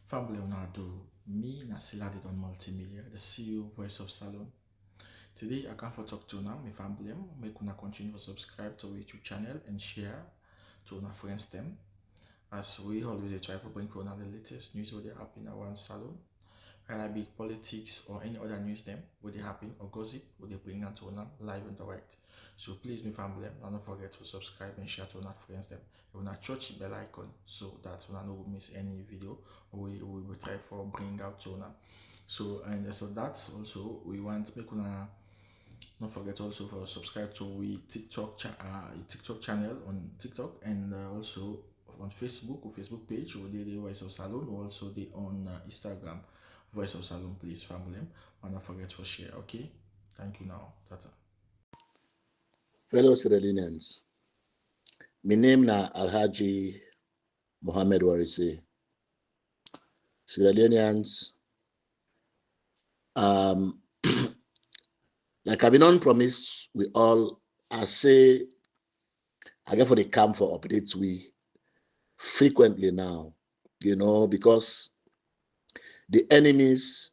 Family Leonardo, me Nasila did on multimedia, the CEO voice of Salon. Today I come for talk to now, my family, make una continue to subscribe to our YouTube channel and share to our friends them. As we always try to bring for the latest news what they happen around Salon, whether it be politics or any other news them, what they happen or gossip, what they bring out to una live and direct. So please, my family, don't forget to subscribe and share to our friends them. You wanna touch the bell icon so that you no miss any video we will try for bring out to una. So that's also we want make una don't forget also for subscribe to we TikTok channel on TikTok and also on Facebook or Facebook page or the Voice of Salon or also the on Instagram Voice of Salon, please family. And don't forget to share. Okay, thank you now. Tata. Fellow Sierra Leoneans, my name na Alhaji Mohammed Warisi. Sierra Leoneans, like I've been on promised, we all, I say, I get for the camp for updates we frequently now, because the enemies,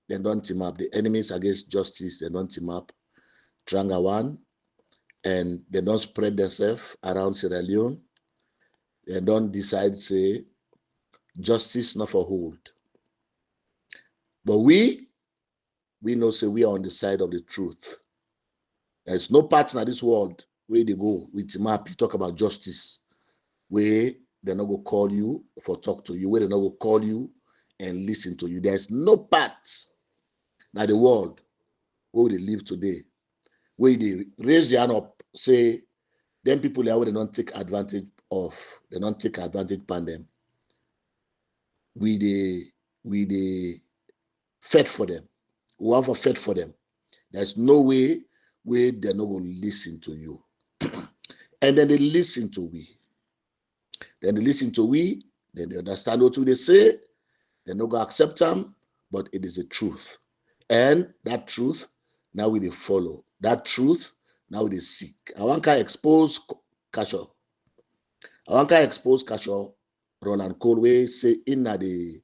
they don't team up. The enemies against justice, they don't team up. Tranga one, and they don't spread themselves around Sierra Leone. They don't decide, say, justice not for hold. But we know, say, we are on the side of the truth. There's no partner in this world where they go with map, you talk about justice, where they're not going to call you for talk to you, where they're not going to call you and listen to you. There's no part in the world where they live today, where they raise their hand up, say, them people there where they don't take advantage of, they don't take advantage upon them. We they fed for them. We want for fed for them. There's no way where they're not going to listen to you. And then they listen to we. Then they listen to we, then they understand what they say, they're not going to accept them, but it is the truth. And that truth, now we they follow. That truth, now we they seek. I want to expose Kasho. I want to expose Kasho, Roland Cole, we say in the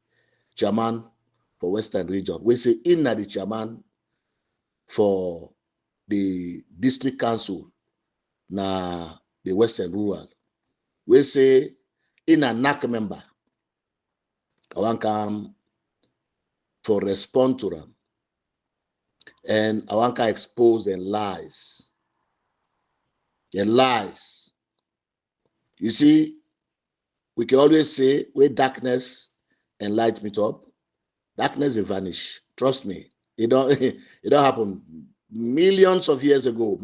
chairman for Western region. We say in the chairman for the district council na the Western rural. We say in a NAC member. I want come for respond to them. And I want to expose the lies. The lies. You see, we can always say where darkness and light meet up, darkness will vanish. Trust me. It don't happen. Millions of years ago,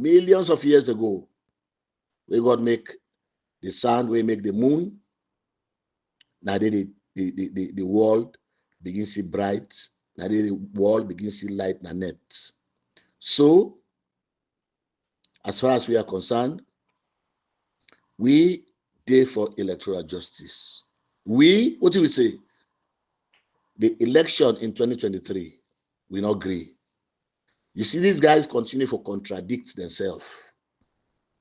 we God make the sun, we make the moon. Now the world begins to see bright. Now the world begins to see light and net. So, as far as we are concerned, we day for electoral justice. What do we say? The election in 2023, we not agree. You see, these guys continue to contradict themselves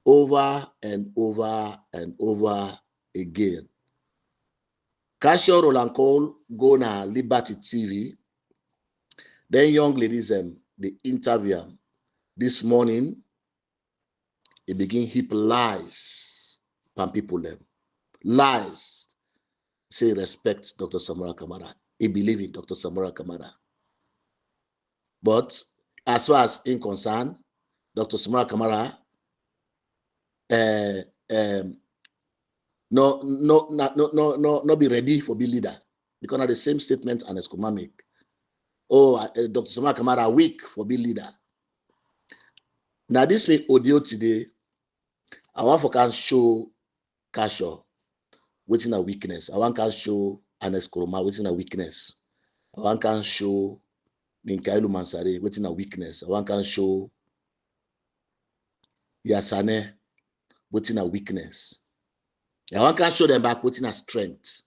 over and over and over again. Casio Roland Cole go na Liberty TV. Then young ladies they interview this morning. They begin heap lies from people them. Lies. Say respect Dr. Samora Kamara. He believe in Dr. Samora Kamara. But as far as in concern, Dr. Samora Kamara no be ready for be leader because of the same statement and Eskuma make. Dr. Samora Kamara weak for be leader. Now this make audio today. I want for can show Kasho within a weakness. I want can show Anes Kuroma within a weakness. I want can show Minkailu Mansare within a weakness. I want can show Yasane within a weakness. I want can show them back within a strength.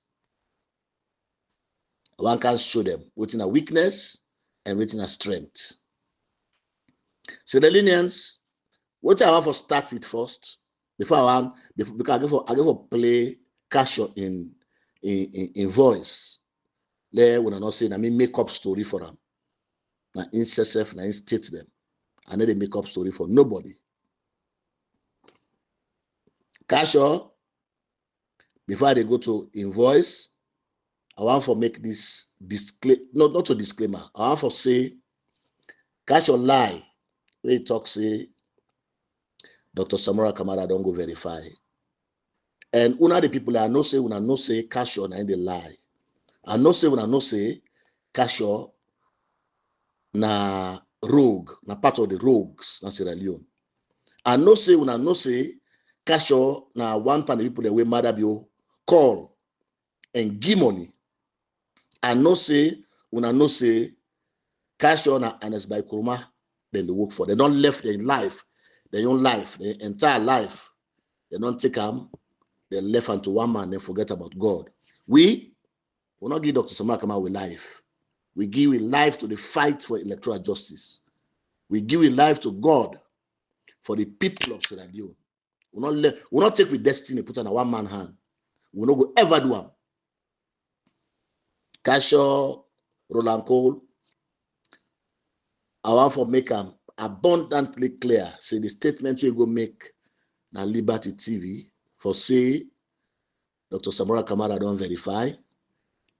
I want can show them within a weakness and within a strength. So the Lineans, what I want to start with first, because I go for play Kasho in voice. Let when I not say I mean make up story for them. Now incessant, now state them. I need a make up story for nobody. Cash out. Before they go to invoice, I want to make this not a disclaimer. I want to say cash or lie. They talk say Dr. Samora Kamara don't go verify. And una the people I know say cash or na they lie. I know say cash or na rogue, na part of the rogues na Sierra Leone. I know say cash or na one part of the people that we mother bio call and give money. I know say cash or na Anes by Kuruma then they work for. They don't left their life, their own life, their entire life. They don't take them. They left unto one man and forget about God. We will not give Dr. Samara Kamara with life. We give life to the fight for electoral justice. We give life to God for the people of Sierra Leone. We'll not take with destiny, put on a one-man hand. We'll not go ever do them. Casio, Roland Cole, I want to make them abundantly clear. Say the statement you go make na Liberty TV for say Dr. Samora Kamara don't verify.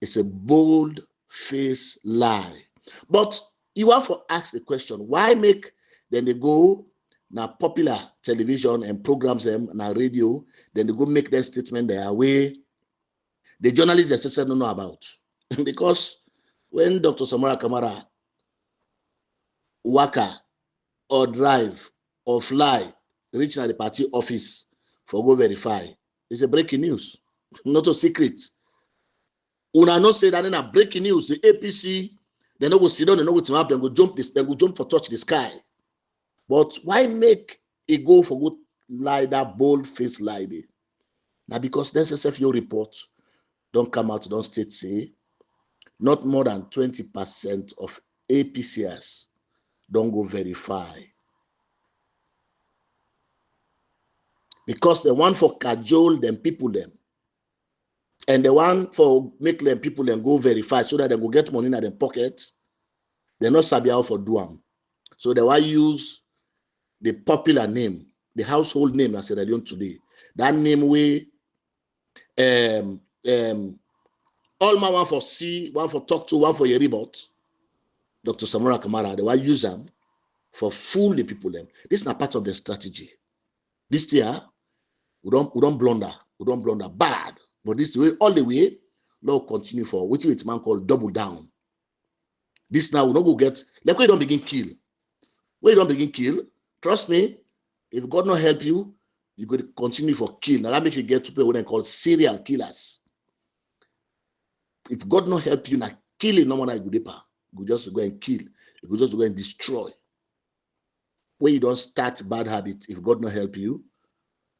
It's a bold-faced lie. But you have to ask the question, why make then they go now popular television and programs them now radio, then they go make their statement their way. The journalists they don't know about. Because when Dr. Samora Kamara waka or drive or fly reach the party office for go verify, it's a breaking news, not a secret. Una not say that in a breaking news, the APC, they no go sit down, they no go team up, they go jump this, they go jump for touch the sky. But why make it go for good lie that bold face lie there? Now because the SSFU report don't come out, don't state say not more than 20% of APCs don't go verify. Because the one for cajole them people them. And the one for make them people them go verify so that they go get money in their pockets, they're not sabi how for do them. So they will use the popular name, the household name as Sierra Leone today. That name we all my one for see, one for talk to, one for Yeribot, Dr. Samora Kamara, they will use them for fool the people them. This is not part of the strategy. This year, we don't blunder bad. But this way, all the way, Lord continue for what it's man called double down. This now we don't go get like we don't begin kill. When you don't begin kill, trust me, if God not help you, you go to continue for kill. Now that make you get to people what they call serial killers. If God not help you, now killing no one you go just go and kill. You go just go and destroy. When you don't start bad habit, if God not help you,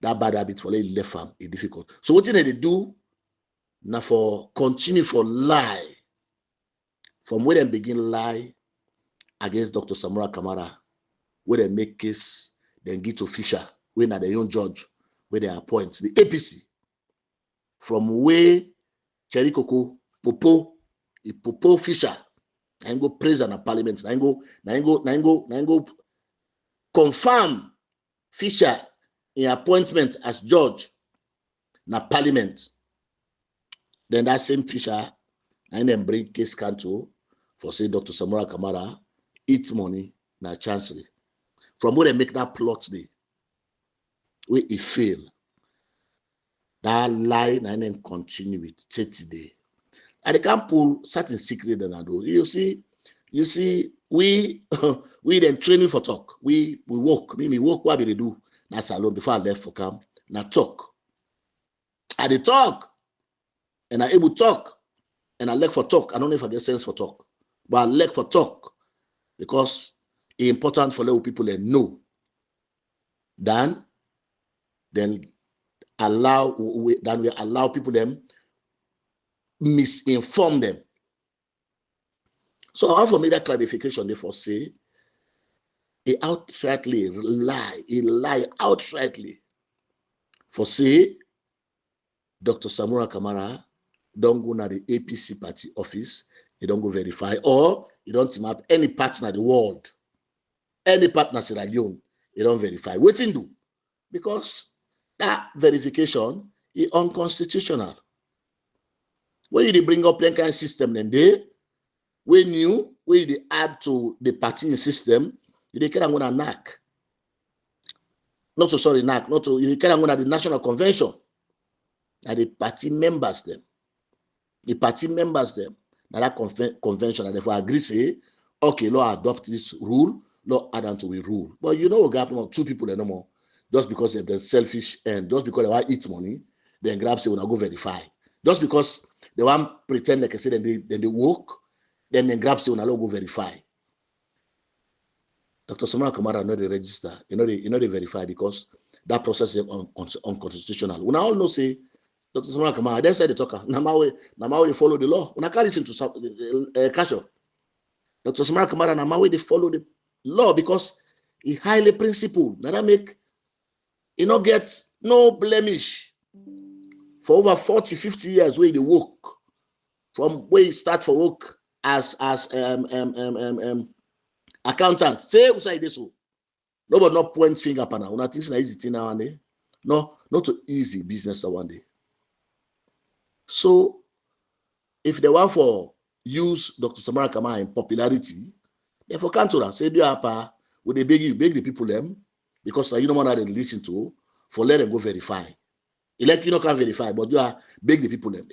that bad habit for left farm is difficult. So what they do now for continue for lie from where they begin lie against Dr. Samora Kamara, where they make case, then get to Fisher, when are the young judge, where they appoint the APC from where Cherry Coco, Popo Fisher, and go praise in parliament, and go confirm Fisher in appointment as judge na parliament. Then that same Fisher and then bring case counsel for say Dr. Samora Kamara eat money na chancery. From where they make that plot day, where it fail, that lie and then continue it 30 days. And they can't pull certain secret than I do. You see, we we then training for talk. We work. Me work what we do. That's alone before I left for camp. Now talk. I dey talk. And I able talk. And I like for talk. I don't know if I get sense for talk. But I like for talk. Because it's important for little people to know. Then we allow people them misinform them. So I have to make that clarification therefore say he outrightly lie outrightly for say Dr. Samora Kamara don't go to the APC party office, you don't go verify, or you don't team up any partner in the world, any partner Sierra Leone, you don't verify. What you do? Because that verification is unconstitutional. When you bring up that kind of system, then when you add to the party system, you can't go to NAC. Not to sorry, NAC, not to you can't go to the National Convention. And the party members them. The party members them. Now that convention, and therefore agree say, okay, law adopt this rule, law add on to a rule. But you know, grab two people no more. Just because they're selfish and just because they want to eat money, then grab say, when I go verify. Just because they want pretend like I said, then they work, then grab say, when I go verify. Dr. Samara Kamara know the register, you know they verify because that process is unconstitutional. When I all know say, Dr. Samara Kamara, they said the talker, now they follow the law. When I carry listen to Casio, Dr. Samara Kamara, now they follow the law because he highly principled. Now that make he not get no blemish for over 40, 50 years where they work. From where you start for work as accountant. Say who say this. Nobody not point finger upon her. Not things easy thing now. No, not too easy business one day. So if they want for use Dr. Samara Kamara in popularity, therefore can't do that. Say do apa, would they beg the people them because you don't want to listen to for let them go verify. Elect you know can't verify, but you are beg the people them.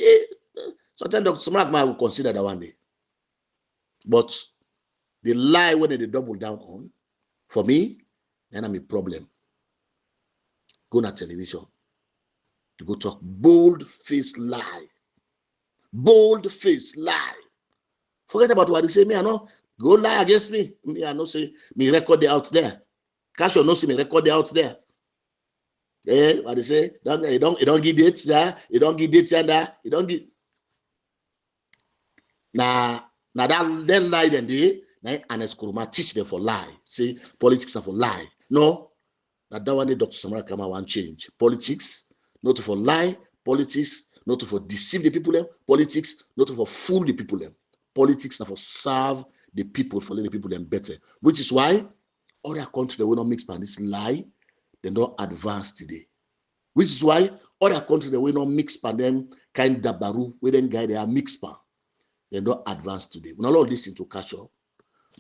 Sometimes Dr. Samara Kamara will consider that one day. But the lie when they double down on, for me, then I'm a problem. Go on television. To go talk bold-faced lie. Bold-faced lie. Forget about what they say. Me, I know. Go lie against me. Me, I know say, me record it out there. Casio no see me record it out there. What they say? You don't give dates there. You don't give dates there. You don't give. Now that then lie then they. And Eskuruma teach them for lie. Say politics are for lie. No, that one day Dr. Samara Kamara want change. Politics, not for lie. Politics, not for deceive the people. Politics, not for fool the people. Politics, not for serve the people, for let the people them better. Which is why other countries they will not mix pan this lie. They don't advance today. Which is why other countries they will not mix pan them kind dabaru where then guy they are mixed pan. They don't advance today. When all listen to Casio,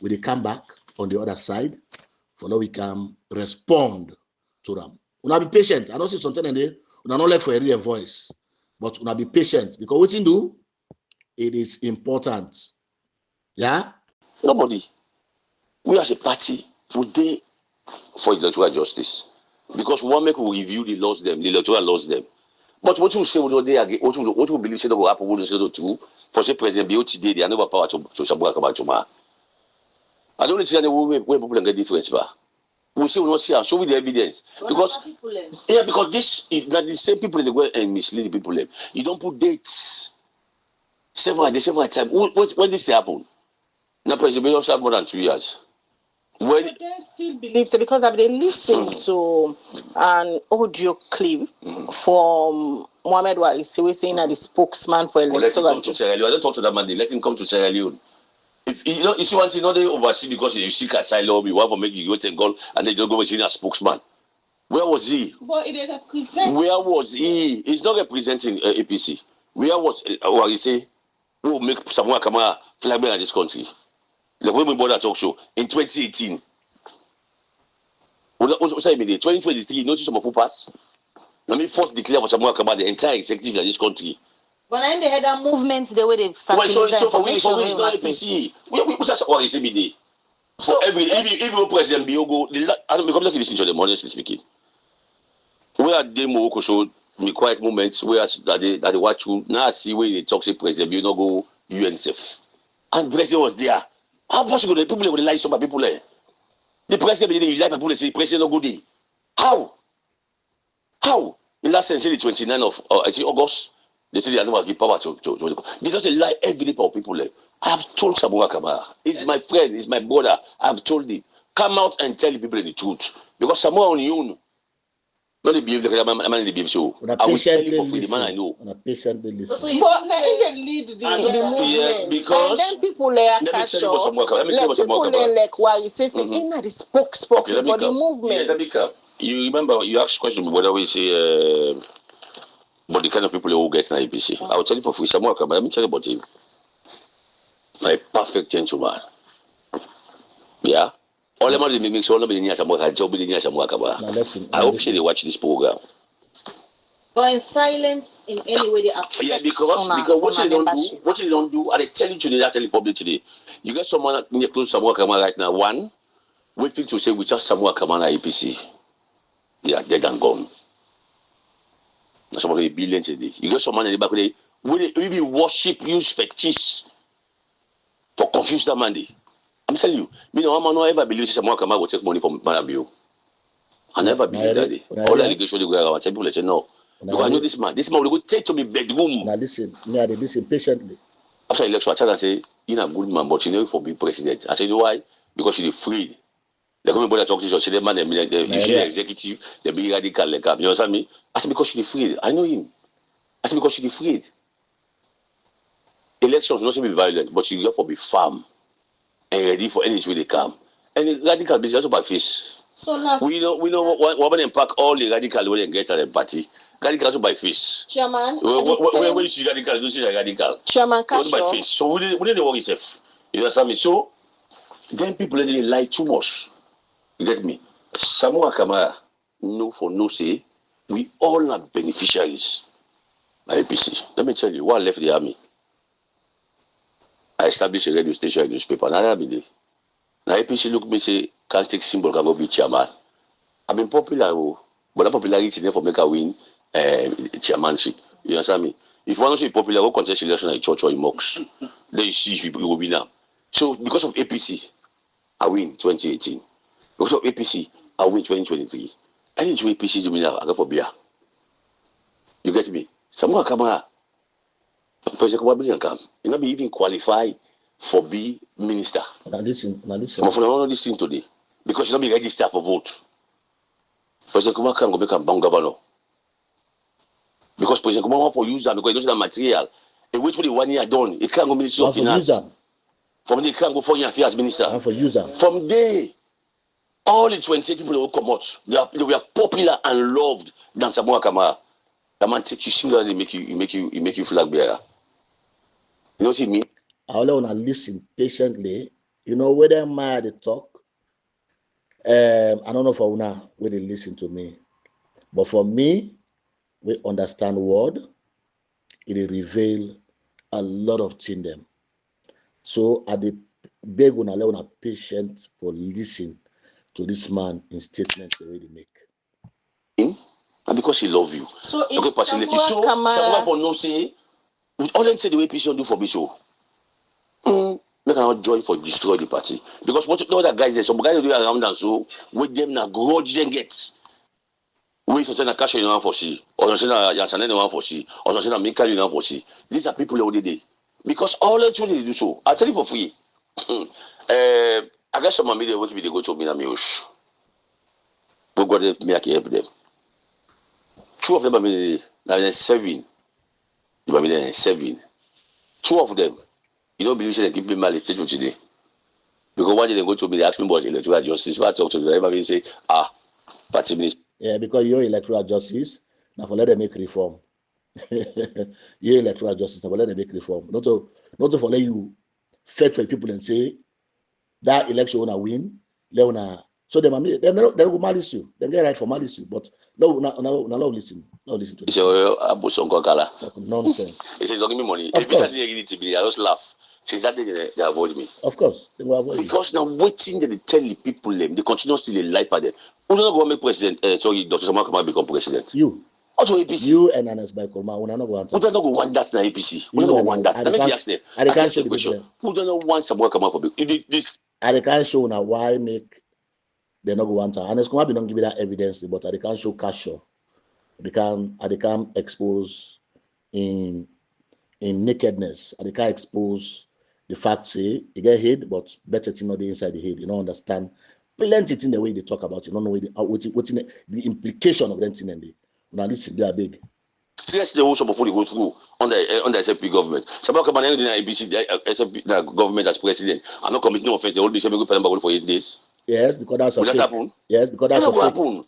when they come back on the other side, for now we can respond to them. Una be patient. I don't see something in there. Una not like for a real voice, but una be patient because what you do, it is important. Yeah. Nobody. We as a party would they for electoral justice because one make will review the laws them, the electoral laws them. But what you say what they again, what you believe say that will happen, what you say to for say President BOT they are never power to Shabuka Kabachuma. I don't understand where people can get difference, but we see we not see and show with the evidence. Because because this is not the same people that go and mislead the people. You don't put dates. Several times. When this happen? Now President also have more than 2 years. When I still believe so because I've been listening to an audio clip from Mohamed Waisi, we're saying that the spokesman for Electoral. Let him come to Sierra Leone. I don't talk to that man. Let him come to Sierra Leone. If you see one thing, not they oversee because you seek asylum, you want to make you go and go, and then you don't go and see a spokesman. Where was he? But it represents. Where was he? He's not representing APC. Where was what you say? Who will make Samoa Kamara flag bearer in this country? Like when we bought that talk show in 2018. What's I mean? 2023, notice some who pass. Let me first declare for Samoa Kamara the entire executive in this country. But then they had a movement the way they circulate so for me, it's not APC. We just what is CBD. So every if you president Biogo, I don't become like listen to them honestly speaking. Where they more show me quiet moments where that they watch you now see where they talk say president you not go UNCF. And president was there. How possible the people will lie some people there? The president you lie people say president no go there. How? In last sense, the 29th of August. They say they are not give power to they just lie every day for people. I have told Samoa Kamara, he's my friend, he's my brother. I've told him, come out and tell the people the truth. Because Samoa on you, Not the behave like man in the behave so. I will tell you for free, the man I know. On a patiently listen. So you lead the movement. Yes, because and then people like let me tell you what's people like why you say in the spokesperson for the movement. Yeah, let me come. You remember you asked question whether we say but the kind of people who get in APC. I will tell you for free, Samuel Kama, let me tell you about him. A perfect gentleman. Yeah. All the money make sure nobody near Samuel Kama. I hope they watch this program. But in silence, in any way, they affect. Yeah, because what they don't do, and they tell you today, I tell the public today. You get someone near close to Samuel Kama right now. One, waiting to say we just Samuel Kama APC. They are dead and gone. Some of the billions today. You get someone in the back there, we even worship, use fetish to confuse that man. I'm telling you, me no one ever believe someone come out will take money from Marabio. I never believe that. All the allegations they go around, people say no. Because I know this man. This man will go take to me bedroom. Now listen, me I listen patiently. After election, I tell and say, you're a good man, but you know for being president. I say, you know why? Because you're afraid. They come about talk to you, say the man, you see the executive, they be radical like that. You understand me? I said, because you're afraid. I know him. I said, because you're afraid. Elections will not be violent, but you got to be firm and ready for any way they come. And the radical business also by face. So now We know what when they pack all the radical when they get at the party. Radical also by face. Chairman, when you see radical, you don't see the radical. Chairman Also by face. So we didn't worry yourself. You understand me? So then people they lie too much. You get me? Samuel Kamara, no for no say, we all are beneficiaries by APC. Let me tell you, what left the army? I established a radio station in newspaper. Now there. Now APC look me say can't take symbol can go be chairman. I've been popular, but that popularity never make a win chairmanship. You understand me? If you want to be popular, go contest election at church or in mocks. Then you see if you will win now. So because of APC, I win 2018. Because of APC, I win 2023. I didn't do APC to win now. I go for beer. You get me? Samuel Kamara, President Kabila come. You not be even qualified for be minister. Now listen. I'm not this thing today because you not be registered for vote. President Kumar can go make a bang governor because President Kumar want for use them because he doesn't have material. He wait for the 1 year done. He can't go Ministry of Finance. From there, he can't go for your affairs minister. For user. From there, all the 28 people will come out. They were popular and loved than Samuel Kamara. That man take you similarly, make you flag bearer. You know what I mean? I only want to listen patiently. You know whether I'm mad at talk. I don't know for now where they listen to me, but for me, we understand word. It reveal a lot of things them. So at the beg on a patient for listen to this man in statements they already make. And because he love you. So if okay, Samuel for no say, with all them say the way people do for me so. They cannot join for destroy the party. Because what the other guys there, some guys do around and so with them na grudge them get. We say na cash you for see, or say na Yansane you for see, or say na Mika you for see. These are people already there. Because all them they do so. I tell you for free. I guess some of me they work with they go to me na meosh. But God help me, I can help them. 2 of them are me now 7. You are me 7. 2 of them. You don't believe they keep me mal stage today. Because one day they go to me, they ask me about electoral justice. So I talk to them, everybody say, party minister. Yeah, because you're electoral justice, now for let them make reform. You're electoral justice, now for let them make reform. Not to for let you fight for people and say that election wanna win, so they don't go malice you. They get right for malice you, but no, listen to this. He said, Nonsense. He said, don't give me money. Of If it's something they to be, I just laugh. Since that day, they avoid me. Of course, they will avoid because now waiting that they tell the people them, they continuously lie for them. Who don't go make president? Dr. Samuel Kamara become president. You. Also APC. You and Anas Baikolma, we don't go want that na APC. We don't want that. Now make you ask them. I can't show the question. Who don't want Samuel Kamara for this? I can't show now why make they not go want to. Anas Kumar don't give me that evidence, but I can't show cash show. They can expose in nakedness. I can't expose the fact say you get hid, but better thing not the inside the head. You don't understand plenty in the way they talk about it. You don't know what's in the implication of them thing and now listen, they are big. Seriously, the whole shop before they go through on the SFP government. Some come and the ABC, the SFP the government as president. I'm not committing no offense. They will be saying go for 8 days. Yes, because that's a will fake. That happen? Yes, because that's a fake. Happen.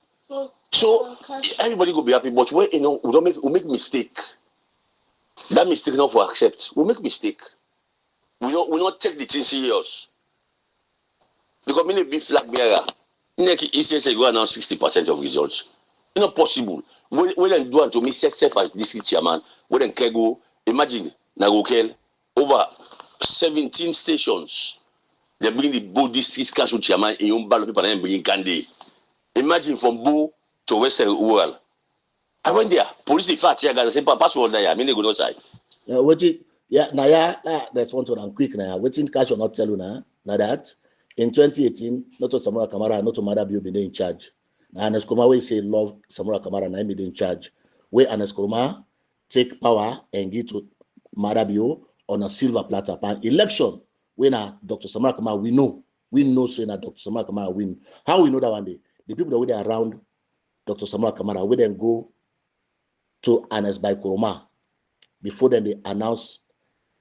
So everybody go be happy, but we don't make mistake. That mistake not for accept. We make mistake. We not take the thing serious. Because many be flag bearer. He says go announce 60% of results. It's not possible. When they do it to me, self as district chairman, when they can go, imagine, Nagokel, over 17 stations. They bring the Bo district council chairman in Umbalo people and bring Gandhi. Imagine from Bo to Western World. I went there. Police the fact here, guys. I say, pass all there. I mean, they go outside. That's one to them quick now. Waiting cash will not tell you now. Now that in 2018, not to Samora Kamara, not to Madabio be in charge. Now Anes Kuruma we say love Samora Kamara and I be in charge. Where Anes Kuruma take power and give to Madabio on a silver platter. Pan election when Dr. Samora Kamara we know saying that Dr. Samora Kamara win. How we know that one day? The people that were there around Dr. Samora Kamara we then go to Anes by Kuruma before then they announce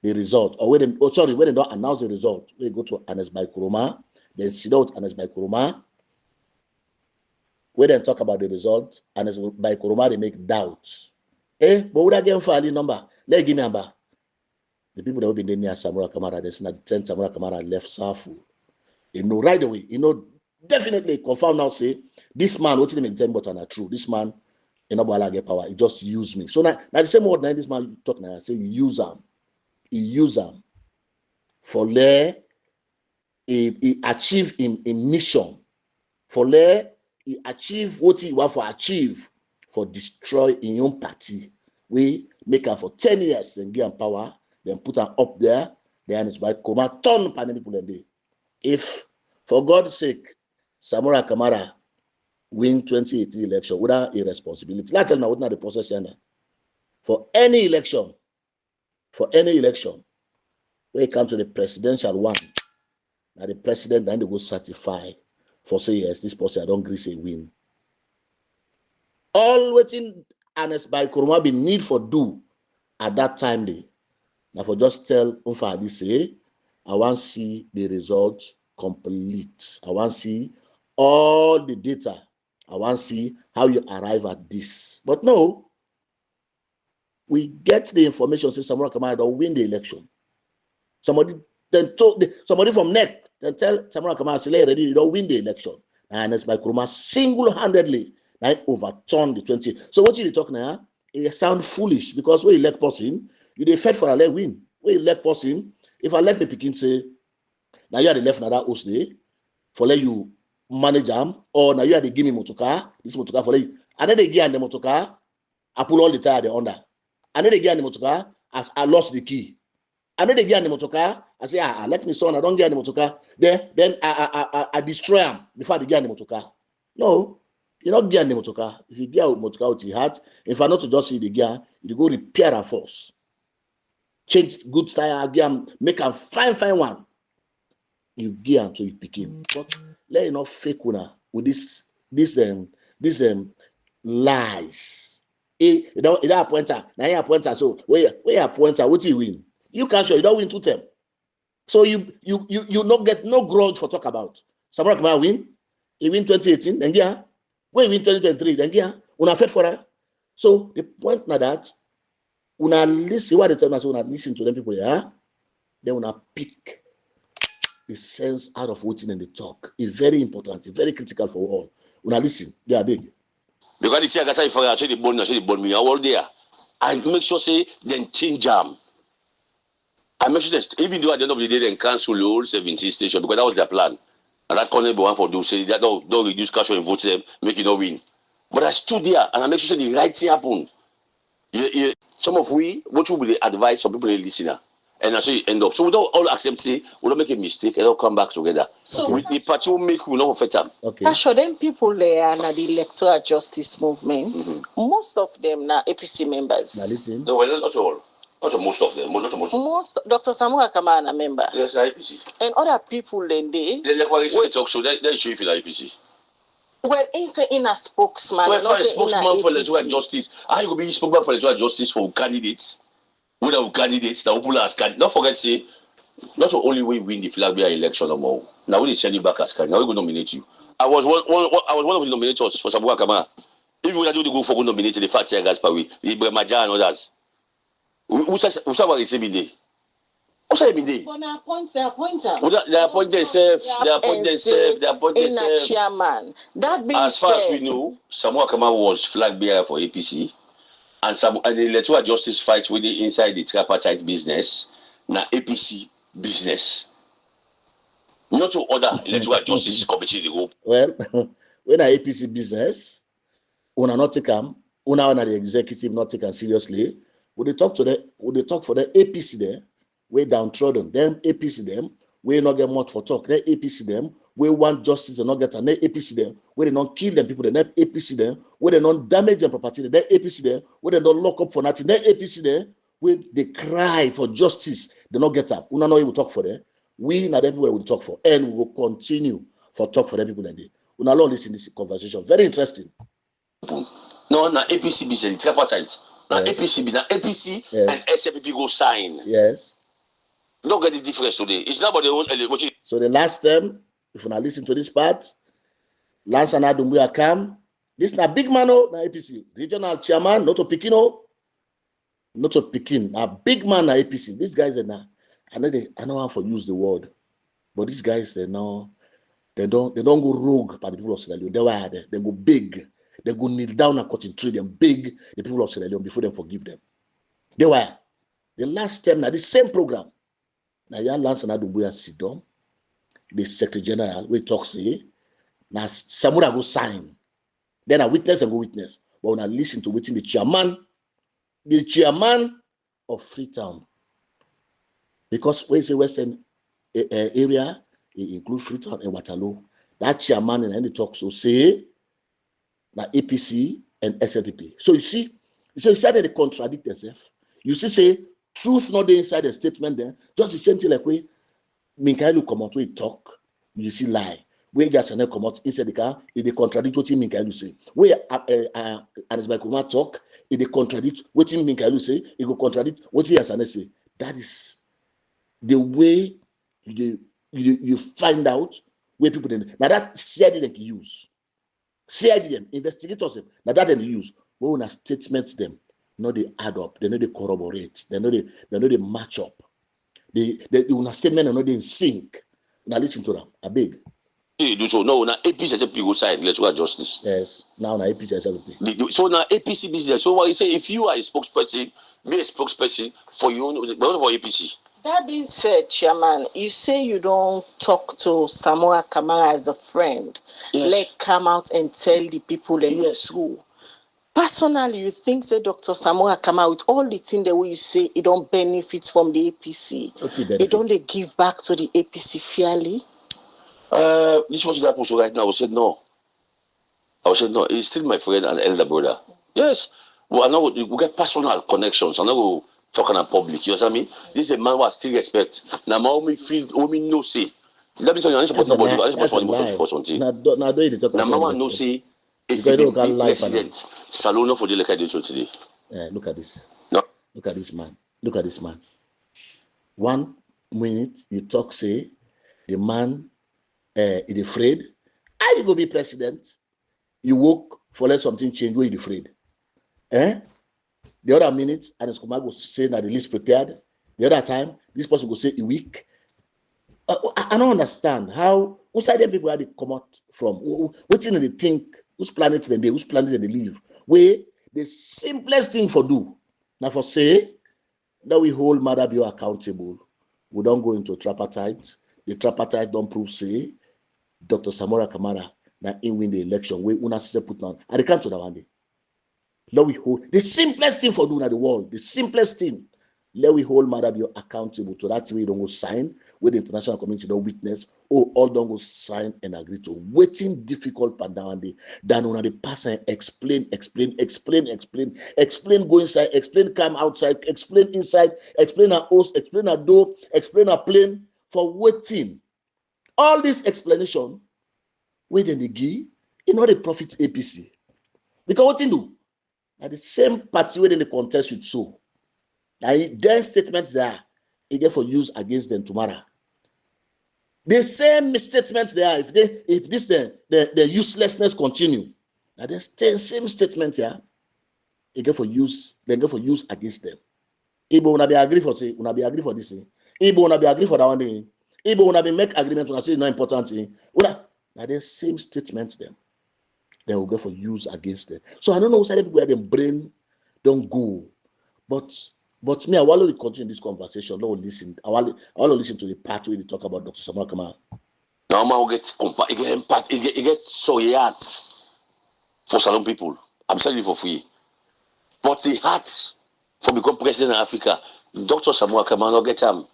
the result, or when they don't announce the result, we go to Anes by Kuruma, then sit out Anes by Kuruma. We then talk about the result, Anes by Kuruma, they make doubts. But would I get a number? Let's give me a number. The people that have been near Samora Kamara, they say that the 10 Samora Kamara left Safu. You know right away, definitely confirm now, say, this man, what's the name 10 but are true. This man, get power, he just used me. So now the same word now, this man talk now, I say, use him. He use them for he achieve in mission. For he achieve what he want for achieve for destroy in your party. We make her for 10 years and give him power, then put her up there, then it's by Kuruma turn panel people and day. If for God's sake, Samora Kamara win 2018 election without irresponsibility, let's tell me what's not the process here. For any election, when it comes to the presidential one, now the president then they go certify for say yes, this person I don't agree say win. All waiting Anes by Kuruma be need for do at that time day. Now for just tell Unfa say, I want to see the results complete. I want to see all the data. I want to see how you arrive at this. But no. We get the information, say Samora Kamara don't win the election. Somebody from NEC then tell Samora Kamara, say, ready, you don't win the election. And it's by Kuruma single-handedly overturn the 20. So what you talking now? It sound foolish because when you elect person, you dey fed for a leg win. When you elect person, if I let the pikin say, now you are the left another host day for let you manage them, or now you are the give me motoka, this motoka for let you. And then they give the motoka, I pull all the tire they under. And then they get the motoka as I lost the key. And then they get the motoka. I say, let me son, I don't get the motoka. Then I destroy them before they get the motoka. No, you don't get the motoka. If you get a motoka with your heart, if I not to just see the gear, you go repair a force. Change good tire, gear, make a fine one. You gear until you pick in. But let you not fake una with this lies. You don't appointer. Now you appointer. So where you appointer, what you win? You can't show you don't win 2 terms. So you not get no grudge for talk about. Samora Kamara win. He win 2018. Then yeah. When he win 2023, then yeah. Una fed for her. So the point now that una listen what they tell us, una listen to them people there. Then una pick the sense out of what's in the talk. It's very important. It's very critical for all. Una listen. They are big. Because the thing I say for I say the bond me all there. I make sure say then change them. I make sure that even though at the end of the day then cancel the whole 17 station because that was their plan. And that corner one for do say that don't reduce cash and vote them, make it not win. But I stood there and I make sure the right thing happen. Some of what will be the advice some people listening. And that's how you end up. So we don't all accept say we don't make a mistake and all come back together. So with the party will make we not affect them. Okay. Sure, them people there na the electoral justice movement. Most of them na APC members. No, well, not all. Not to most of them, not to most. Most Dr. Samuel Kamara member. Yes, the IPC. And other people then they. They like what they talk show. They show if you like IPC. Well, he's in a spokesman. Well, Not for a spokesman for APC. electoral justice, how you go be spokesman for electoral justice for candidates? Whether candidates, the people as candidates. Don't forget, say, not only we win the flag bearer election no more. Now we send you back as candidate. Now we go nominate you. I was one of the nominators for Samuel Kamara. If we do the go for go nominate the fact guys per way, the Bremaja and others. Who said what is every day? What's every day? For now, appointed. They appoint themselves. They appoint themselves. They appoint in a themselves. chairman. That being As far as said, we know, Samuel Kamara was flag bearer for APC, and the electoral justice fight with the inside the tripartite business, na APC business. Not to other electoral justice committee the group. Well, when I APC business, una not take them, una the executive not take them seriously. Would they talk for the APC there, way downtrodden, them APC them, we not get much for talk. Then APC them, we want justice and not get an APC them, where they not kill them people, then APC them, where they not damage their property, then APC them, where they not lock up for nothing, then APC them, where they cry for justice, they not get up. Una know we will talk for them. We not everywhere will talk for, and we will continue for talk for them people then they. Una know listen this conversation. Very interesting. No, na APC business, the tripartite. Now APC, now APC and SFP go sign. Yes. Don't get the difference today. It's not about the own. So the last term, if you now listen to this part, Lance and Adumbuya come. This na big man na APC. Regional chairman, not to Pekino. Not to Pekin. A big man na APC. These guys are now. I know how to use the word, but these guys they don't go rogue by the people of Sierra Leone. They were there. They go big. They go kneel down and concentrate them big the people of Sierra Leone before they forgive them. They were the last time now the same program. Now you Lance and Adumbuya sit down. The Secretary General we talk say now Samura go sign. Then I witness and go witness. But when I listen to waiting the chairman of Freetown. Because when you say Western area, it includes Freetown and Waterloo. That chairman in any talk so say that APC and SLPP. So you see that they contradict themselves. You say truth not there inside the statement there. Just the same thing like we Minkailu come out we talk, you see lie. Where guys and come out inside the car, if they contradict what Minkailu say. Where Anisbai talk, if they contradict what Minkailu say, it will contradict what he has say. That is the way you find out where people then. Now that CID them use. CID them, investigators them. Now that them use. But when a statements them, no they add up, they know they corroborate, they know they match up. They when a statement and no they in sync. Now listen to them. I beg. Do so no now APC SFP go side electoral justice. Yes, now APC SFP. So now APC business. So what you say if you are a spokesperson, be a spokesperson for you, but for APC. That being said, Chairman, you say you don't talk to Samuel Kamara as a friend. Yes. Let come out and tell the people in the school. Personally, you think say Dr. Samuel Kamara with all the things that you say it don't benefit from the APC. It don't they give back to the APC fairly? This was that post right now. I said no. He's still my friend and elder brother. Yes. Well, I know we get personal connections. I know talking in public. You know what I mean? This is a man who I still respect. Now, me feel, me no say. That means I support nobody. I support somebody for something. Now, man no say. If you be president, Salono for the election today. Look at this. No. Look at this man. Look at this man. 1 minute you talk say the man is afraid. How you go be president? You work for let something change where you afraid. The other minute, and Escobar will say that the least prepared. The other time, this person will say a week. I don't understand how whose side people are they come out from. What's in they think? Whose planet they whose planet they live? Where the simplest thing for do now for say that we hold Mother Bio accountable. We don't go into tripartite. The tripartite don't prove say Dr. Samora Kamara now in win the election. We una say put on. And they come to that one day. Now we hold the simplest thing for doing at the world, the simplest thing. let we hold Madabio accountable to that way. Don't go sign with the international community, don't witness. Oh, all don't go sign and agree to waiting difficult part down there. Then on the pass and explain, go inside, explain come outside, explain inside, explain a host, explain a door, explain a plane for waiting. All this explanation, wait in the give, you know the profit APC. Because what you do? At the same party where they contest with so. Their statements there, it get for use against them tomorrow. The same statements there, if the uselessness continue, now the same statements here, it get for use, they get for use against them. Igbo una be agree for say, una be agree for this thing. Igbo una be agree for that one thing. Igbo una be make agreements una say no important thing. Now the same statements them, they will get for use against them. So I don't know where the brain don't go, but me, I want to continue this conversation. I want to listen to the part where they talk about Dr. Samuel Kamara. Now, man, it get so hard for some people. I'm telling you for free. But the heart for become president in Africa, Dr. Samuel Kamara not get him.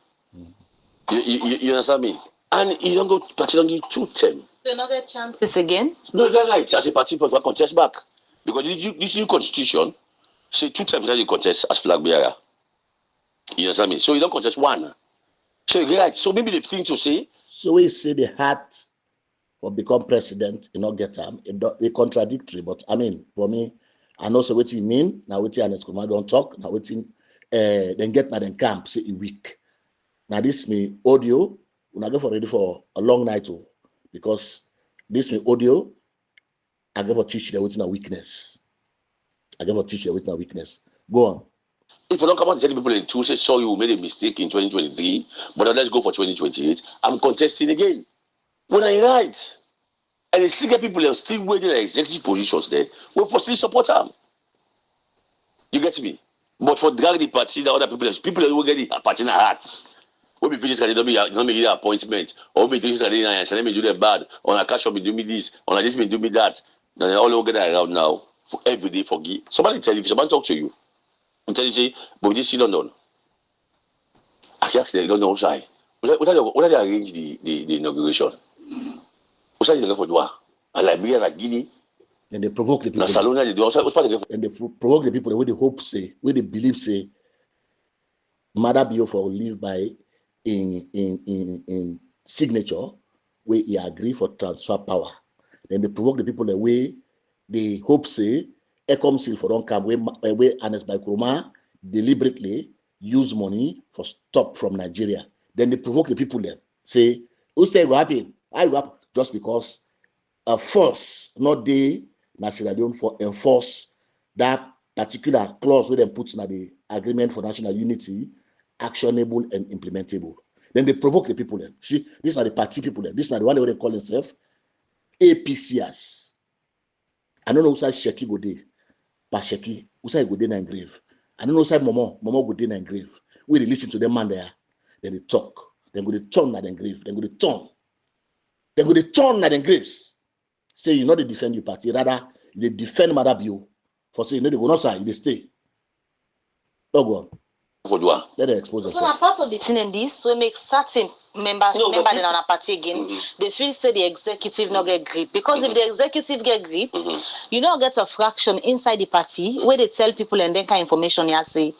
You understand me? And he don't go party don't give 2 terms. So another chances again? No, you're right. As a party for contest back. Because this new constitution say 2 terms that you contest as flag bearer. You understand me? So you don't contest 1. So you're right. So maybe the thing to say. So we say the heart for become president, you know, get them. It contradictory, but I mean, for me, I know so what you mean. Now what you and Escobar don't talk. Now what then get na then camp say a week. Now this me audio. We not go for ready for a long night too, because this me audio. I go for teach them within a weakness. Go on. If you don't come out and tell people in two, say, so you made a mistake in 2023, but let's go for 2028, I'm contesting again. When I write, and the still get people that are still waiting at executive positions there, we'll for still support them. You get me? But for drag the party, the other people that will get the party in the heart. When we finish, don't make the appointment, or we finish, let me do the bad, on a cash up, me do me this, on a this, me do me that. Then all will get around now, for every day, forgive. Somebody tell you, somebody talk to you. I'm telling you, but this still don't know. I asked them, don't know why. What they arrange the inauguration? What's that they go for do? And Liberia, like Guinea. And they provoke the people. Salona, they do also. And they provoke the people where they hope say, where they believe say, Madabio for live by in signature, where he agree for transfer power. Then they provoke the people the way they hope say. Ecom seal for don't come where Ernest by Kuruma deliberately use money for stop from Nigeria. Then they provoke the people there. Say, who say what happened? I up just because a force not they national for enforce that particular clause where they put in the agreement for national unity actionable and implementable. Then they provoke the people there. See, these are the party people there. These are the one they call themselves APCs. I don't know who says Sheki go there. Pasheki, who say go in grave. I don't know say Momo go in grave. We listen to them man there, then they talk. Then go to turn at them grave. Then go to turn at them graves. Say you know they defend your party, rather they defend Madabio for saying no, they go not side, they stay. Don't go on. Let them expose themselves. So part of the thing in this, we make certain members in our party again, they feel say the executive not get grip. Because if the executive get grip, you know get a fraction inside the party where they tell people and then kind of information you say,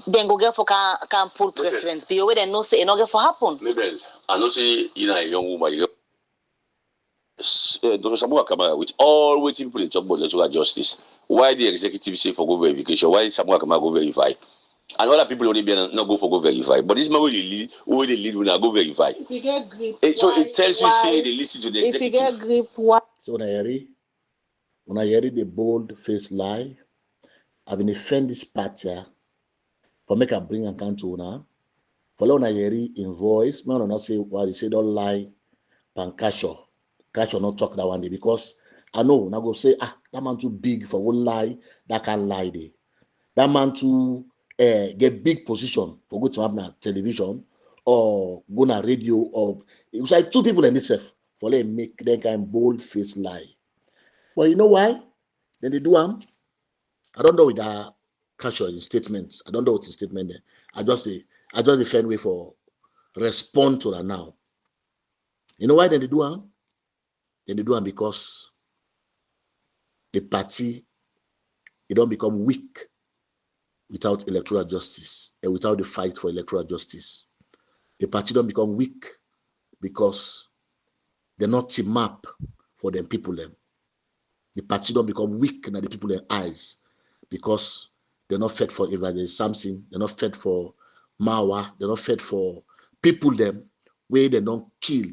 then go get for can pull presidents. But where they know say it not get for happen. Maybe I know say you know a young woman. Dr. Samuel Kamara, with all waiting people in talk about electoral justice, why the executive say for go verification? Why Samuel Kamara go verify? And other people only be not go for go verify. But this man will lead will not go verify. If you get grip, so it tells you say they listen to the executive. If you get grip, why? So when I hear the bold face lie, I've been defend this party for make a bring account to now. For when I hear in voice, man, not say why they say don't lie, pan cash not talk that one day because I know now go say that man too big for one lie that can lie there. That man too get big position for go to have na television or go na radio or it was like 2 people in itself for let make that kind of bold face lie. Well, you know why? Then they do I don't know with that casual in statements. I don't know what his statement there. I just defend way for respond to that now. You know why then they do it? Then they do it because the party, it don't become weak without electoral justice and without the fight for electoral justice. The party don't become weak because they're not team up for them people them. The party don't become weak in the people their eyes because they're not fed for Evangelist Samson, they're not fed for Mawa, they're not fed for people them where they don't kill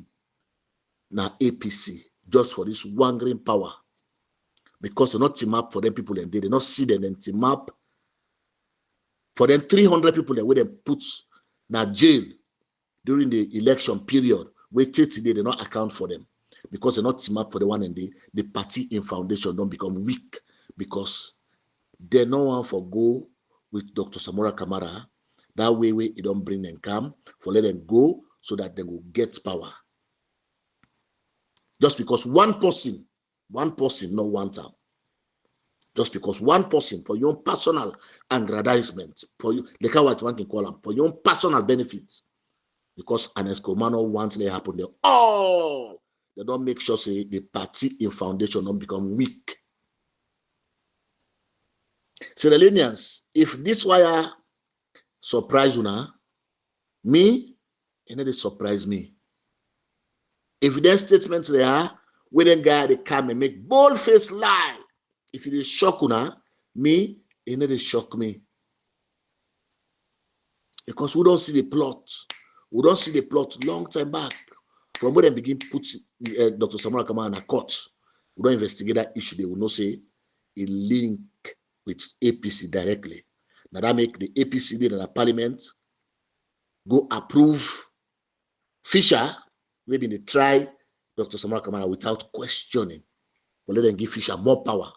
na APC just for this wandering power. Because they're not team up for them people them. They not see them and team up for them 300 people that where they put na jail during the election period. Where today they not account for them because they're not team up for the one and the party in foundation don't become weak because they no one for go with Dr. Samora Kamara. That way it don't bring them come for let them go so that they will get power. Just because one person, not one time. Just because one person for your personal aggrandizement, for you, the kind what one can call them, for your personal benefits. Because an Escomano wants to happen there. Oh, they don't make sure say the party in foundation don't become weak. Sierra Leoneans, if this wire surprise you now, me, and it surprise me. If there's statements there, where the guy they come and make bold face lie, if it is shock una, me, and it shock me. Because we don't see the plot. We don't see the plot long time back. From when they begin put Dr. Samora Kamara in a court, we don't investigate that issue. They will not say a link with APC directly. Now that make the APC in the parliament go approve Fisher, maybe they try Dr. Samora Kamara without questioning. But let them give Fisher more power.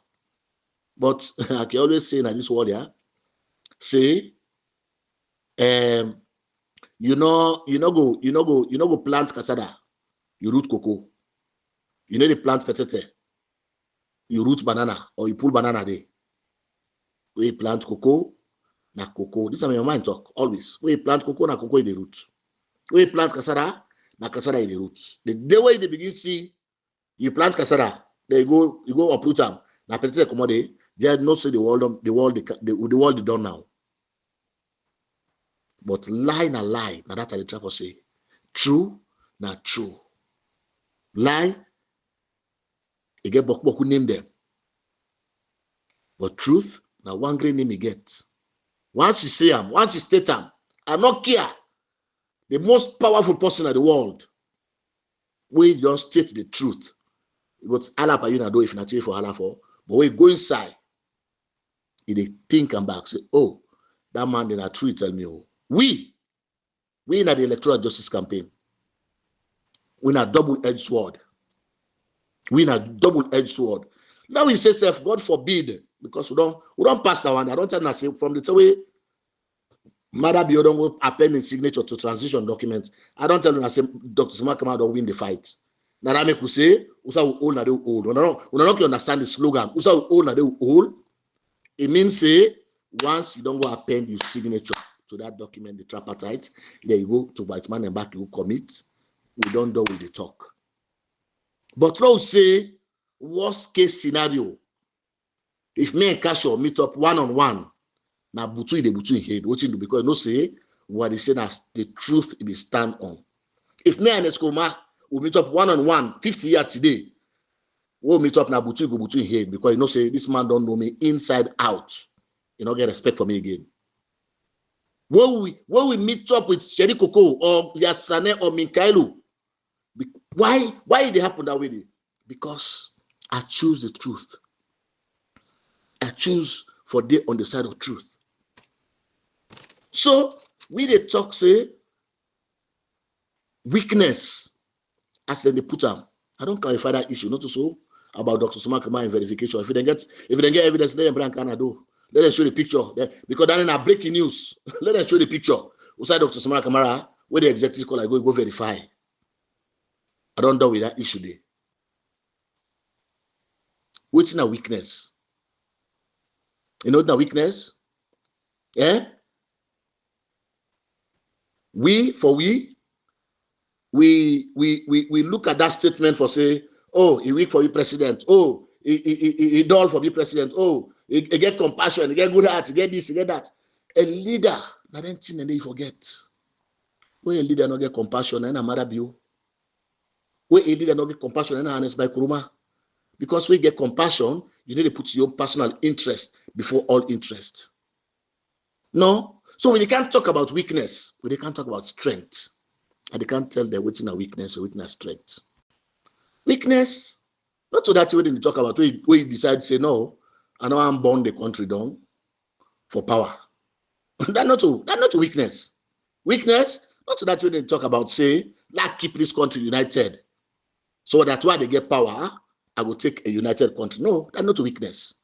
But I can always say in this world, yeah, say, you know go plant cassava, you root cocoa. You know the plant petete, you root banana or you pull banana there. We plant cocoa, na cocoa. This is my mind talk always. We plant cocoa, na cocoa in the root. We plant cassava, na cassava in the root. The way they begin see, you plant cassava, they go uproot them. Na petete commode, they not say the world is done now. But lie na lie, na that I try to say. True, na true. Lie, you get boku name them. But truth, now one great name you get. Once you say them, once you state them, I not care. The most powerful person in the world, we just state the truth. But Allah pa you na do if not for Allah for, but we go inside, they think and back, say, oh, that man did not truly tell me, oh, we in the electoral justice campaign, we in a double-edged sword. We in a double-edged sword. Now we say, self, God forbid, because we don't pass that one. I don't tell you, say, from the way Mother Bio don't go append in signature to transition documents. I don't tell you, I say, Dr. Sumakama don't win the fight. Now that make you say, Usa will old, na they old. We don't understand the slogan. Usa will old, na they old. It means, say, once you don't go append your signature to that document, the tripartite, there you go to white man and back, you commit. We don't do with the talk. But now say, worst case scenario, if me and Casho meet up one-on-one, now butu in head, what you do? Because you know say, what they say as the truth it be stand on. If me and Escoma will meet up one-on-one 50 years today, we'll meet up now butu in head, because you know say, this man don't know me inside out. You don't get respect for me again. When we meet up with Sheri Koko or Yasane or Minkailu, why did it happen that way? Because I choose the truth. I choose for they on the side of truth. So we they talk say weakness as they put them. I don't clarify that issue, not so about Dr. Sumakama and verification. If they get evidence, let them bring Canada. Let them show the picture. Because then in a breaking news, let them show the picture. Outside Dr. Sumakama, where the executive call, I go verify. I don't know with that issue there. What's in a weakness? You know the weakness? Eh? We look at that statement for say, oh, he weak for you president. Oh, he dull for you president. Oh, he get compassion, he get good heart, he get this, he get that. A leader, na then thing and they forget. When a leader not get compassion, and a mother view. When a leader not get compassion, and honest by kuruma. Because we get compassion, you need to put your personal interest before all interest. No. So when you can't talk about weakness, when they can't talk about strength, and they can't tell them what's in a weakness or what's in a strength. Weakness, not so that when you talk about where you decide to say no, I know I'm born the country down for power. That's not a weakness. Weakness, not so that when they talk about say, like keep this country united. So that's why they get power. I will take a united country. No, that's not a weakness.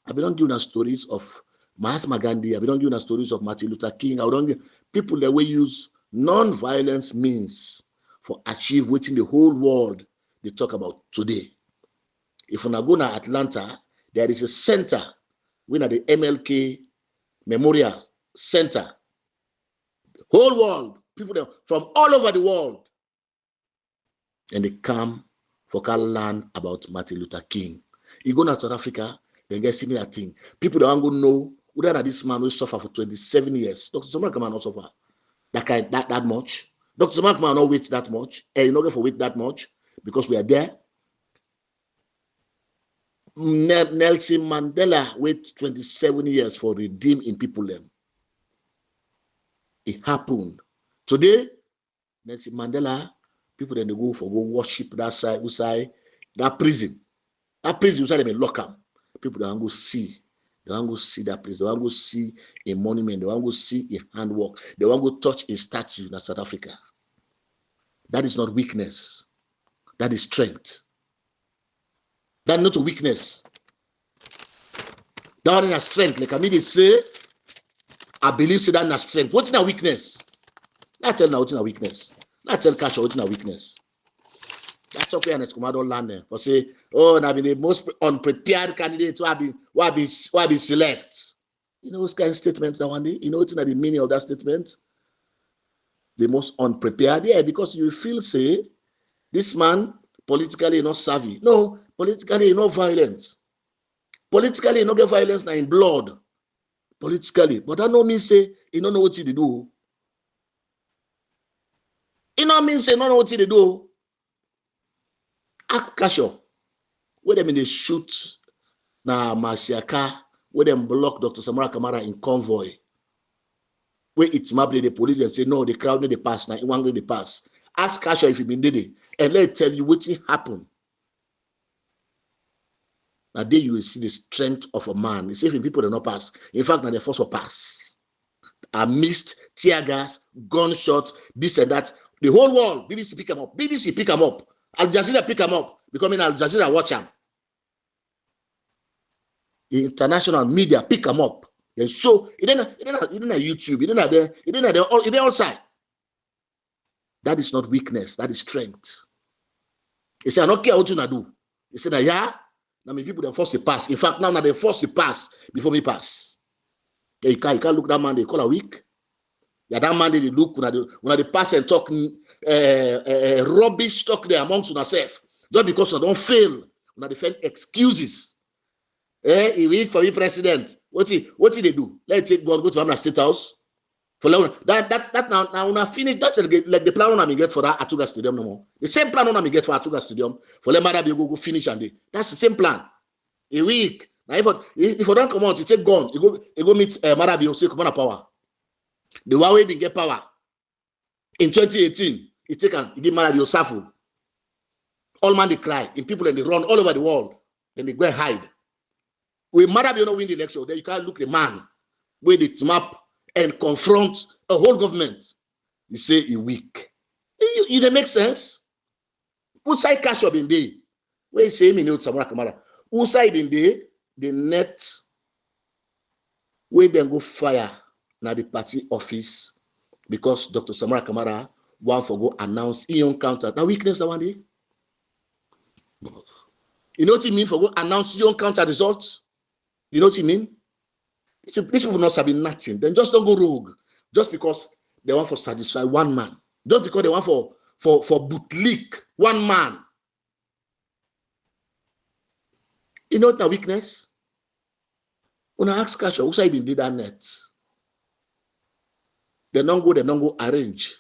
I've been giving us stories of Mahatma Gandhi. I've been giving us stories of Martin Luther King. I've been people that will use non-violence means for achieve within the whole world they talk about today. If you go to Atlanta, there is a center, we at the MLK Memorial Center. The whole world, people there from all over the world, and they come for can learn about Martin Luther King. You go to South Africa, they get similar thing. People that want to know whether this man will suffer for 27 years. Dr. Samuel can not suffer that much. Dr. Samuel can not wait that much. And you not get for wait that much because we are there. Nelson Mandela wait 27 years for redeem in people them. It happened. Today, Nelson Mandela, people then they go worship that side, that prison. That prison, they may lock up. People don't go see. They want to go see that place. They want to go see a monument. They want to go see a handwork. They want to go touch a statue in South Africa. That is not weakness. That is strength. That's not a weakness. That is a strength. Like I mean, they say, I believe so that's a strength. What's in a weakness? Let's tell now what's in a weakness. Let's tell Kasha what's in a weakness. That's what we are learning. For say, oh, I've been the most unprepared candidate who have been select. You know those kind of statements that one day? You know what's in the meaning of that statement? The most unprepared? Yeah, because you feel say this man politically not savvy. No, politically not violent. Politically not get violence now in blood. Politically. But that no mean say he don't know what he do. It not mean say not know what he do. Ask Kasho, where them in the shoot na Mashiaka, where them block Dr. Samara Kamara in convoy. Where it's mapped the police and say, no, the crowd need the pass, now it won't the pass. Ask Kasho if he been did it, and let tell you what happened. Now there you will see the strength of a man. You see if people do not pass. In fact, now the force will pass. Amidst tear gas, gunshots, this and that. The whole world, BBC pick them up. BBC pick them up. Al Jazeera pick them up. Becoming Al Jazeera watch them. The international media pick them up. They show it didn't YouTube, it didn't outside. That is not weakness, that is strength. He said, I don't care what you do. He said, yeah, now me people they force to pass. In fact, now they force to pass before me pass. You can't look that man, they call a weak. Yeah, that man they look when they pass and talk rubbish talk there amongst yourself. Just because you don't fail, when they find excuses. He weak for me president. What did they do? Let's take God go to Amna State House. For that now when I finish, that's like the plan on me get for that Atuga Stadium no more. The same plan on me get for Atuga Stadium for let Mother go finish and day. That's the same plan. A week. Now if you don't come out, you take gun, you go meet Mother say come on power. The Huawei didn't get power. In 2018, he give Mother Safu. All man they cry, in people and they run all over the world, then they go and hide. When Mother not win the election, then you can't look the man where they team up and confront a whole government. You say he weak. You don't make sense. Who side cash up in day? Where you say me know Samara Kamara? Who side in day? The net where then go fire now the party office because Dr. Samara Kamara want for go announce Ion counter. Now weakness that one day. You know what it mean for go announce Ion counter results? You know what it mean? These people not having nothing. Then just don't go rogue. Just because they want to satisfy one man. Just because they want for bootlick one man. You know the weakness? When I ask Kasha, who say been did that net? They don't go arrange.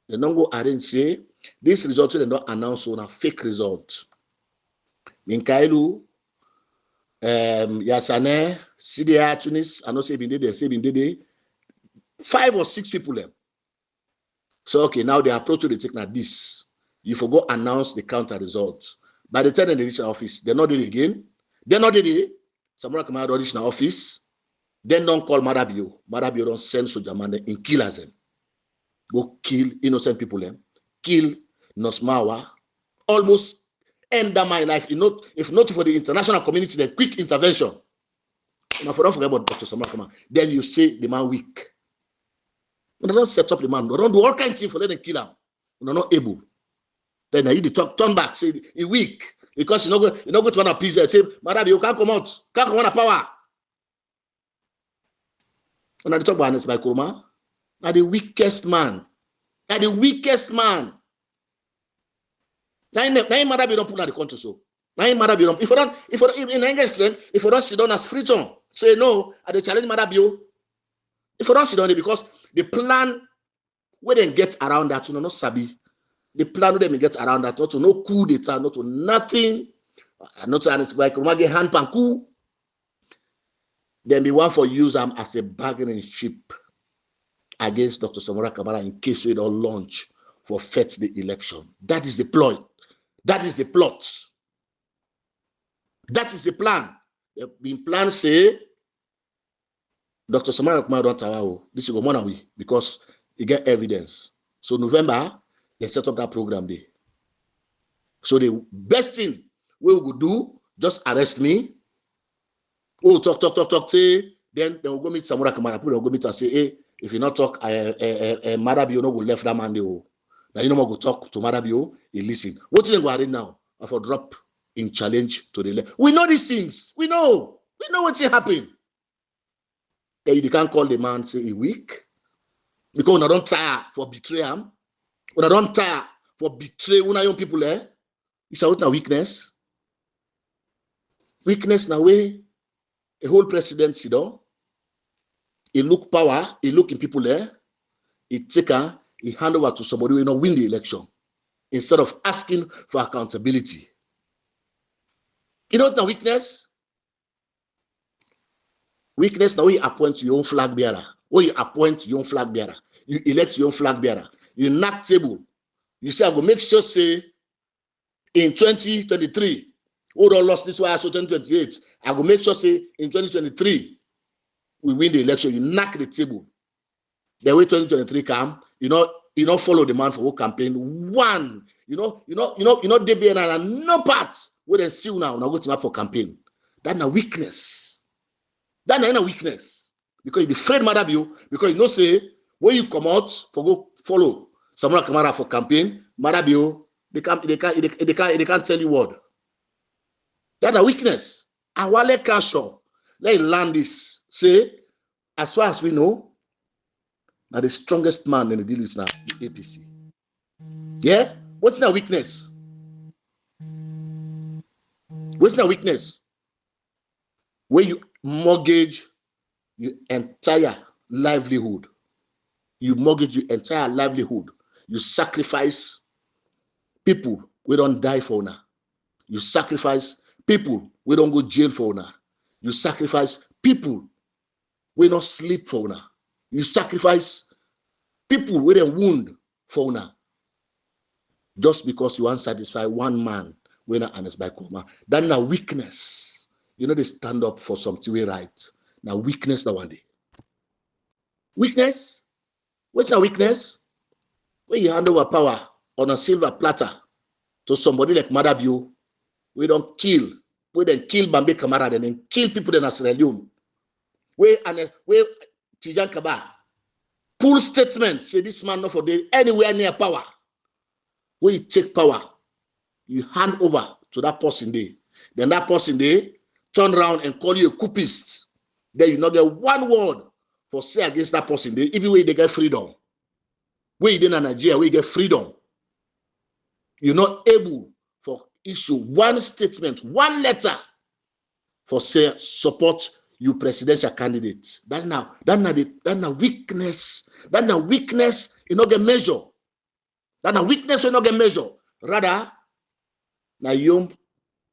They don't go arrange, say, this result they don't announce on a fake result. Minkailu, Yasane, CDA, Tunis, I know say been did 5 or 6 people them. So okay, now the approach to the take like this. You forgot announce the counter results. By the time they reach the office, they're not did it again. They're not did it. Someone come out reach the office. Then don't call Marabio. Marabio don't send soldier man and kill as them. Go kill innocent people them. Kill Nosmawa. Almost end my life. If not for the international community, the quick intervention. Now, don't forget about Dr. Samuel. Then you say the man weak. When they don't set up the man, they don't do all kinds of things for them to kill him. They're not able. Then you the talk, turn back, say he weak. Because you not go to one appease and say, Madam, you can't come out, can't come on a power. And I talk about this by Kuruma. Now the weakest man. Now the weakest man. Now Madam, you don't put out the country so. Now Madam, you don't. If in English strength, if you don't sit down as freedom, say no, I dey challenge Madam you. If you don't sit down there, because the plan where they get around that, not sabi. The plan where they get around that, not to no coup d'etat, not to nothing, not to like get hand pan coup. Then be one for use them as a bargaining chip against Dr. Samora Kamara in case we don't launch for fetch the election. That is the ploy. That is the plot. That is the plan. The plan say Dr. Samara Kamara don't tell this is go more than we because he get evidence. So November they set up that program there. So the best thing we will do just arrest me. Oh, talk, say, then they will go meet Samora Kamara. People will go meet and say, hey, if you not talk, Marabio no go left that man there. Now you no more go talk to Marabio, he listen. What's in go now? I for drop in challenge to the left. We know these things. We know what's happen. Then you can't call the man say he weak. Because we don't tire for betray him. We don't tire for betray one young people there. It's out now weakness. Weakness now way. A whole presidency, sit down. He look power, he look in people there. He take her, he hand over to somebody who will not win the election. Instead of asking for accountability. You know the weakness? Weakness now you appoint your own flag bearer. Or you appoint your own flag bearer. You elect your own flag bearer. You knock table. You say, I go make sure say in 2023. Who don't lost this way, so 2028. I will make sure say in 2023 we win the election. You knock the table. The way 2023 come, you know, follow the man for whole campaign. One, DBN and no part where they see now go to map for campaign. That's a weakness. That's a weakness. Because you be afraid Madam you, because you know say when you come out for go follow Samora Kamara for campaign, Madam you, they can't tell you what. That's a weakness. Awale Kasho, let land this. Say, as far as we know, now the strongest man in the deal is now the APC. Yeah? What's that weakness? What's that weakness? Where you mortgage your entire livelihood. You mortgage your entire livelihood. You sacrifice people we don't die for now. You sacrifice people we don't go jail for now. You sacrifice people we don't sleep for now. You sacrifice people we don't wound for now. Just because you want to satisfy one man when not honest by Kuma. That's a weakness. You know they stand up for something we right. Now weakness that one day. Weakness? What's a weakness? When you hand over power on a silver platter to somebody like Madabio, we don't kill. We then kill Bambi Kamara and then kill people in Sierra Leone. We Tijan Kaba full statement say this man not for the anywhere near power. When you take power, you hand over to that person there. Then that person there turn around and call you a coupist. then you not get one word for say against that person. They, even when they get freedom. When you in Nigeria, where you get freedom, you're not able for issue one statement, one letter for say support you presidential candidate. That now weakness. That now weakness you not get measure. That now weakness you not get measure. Rather, now you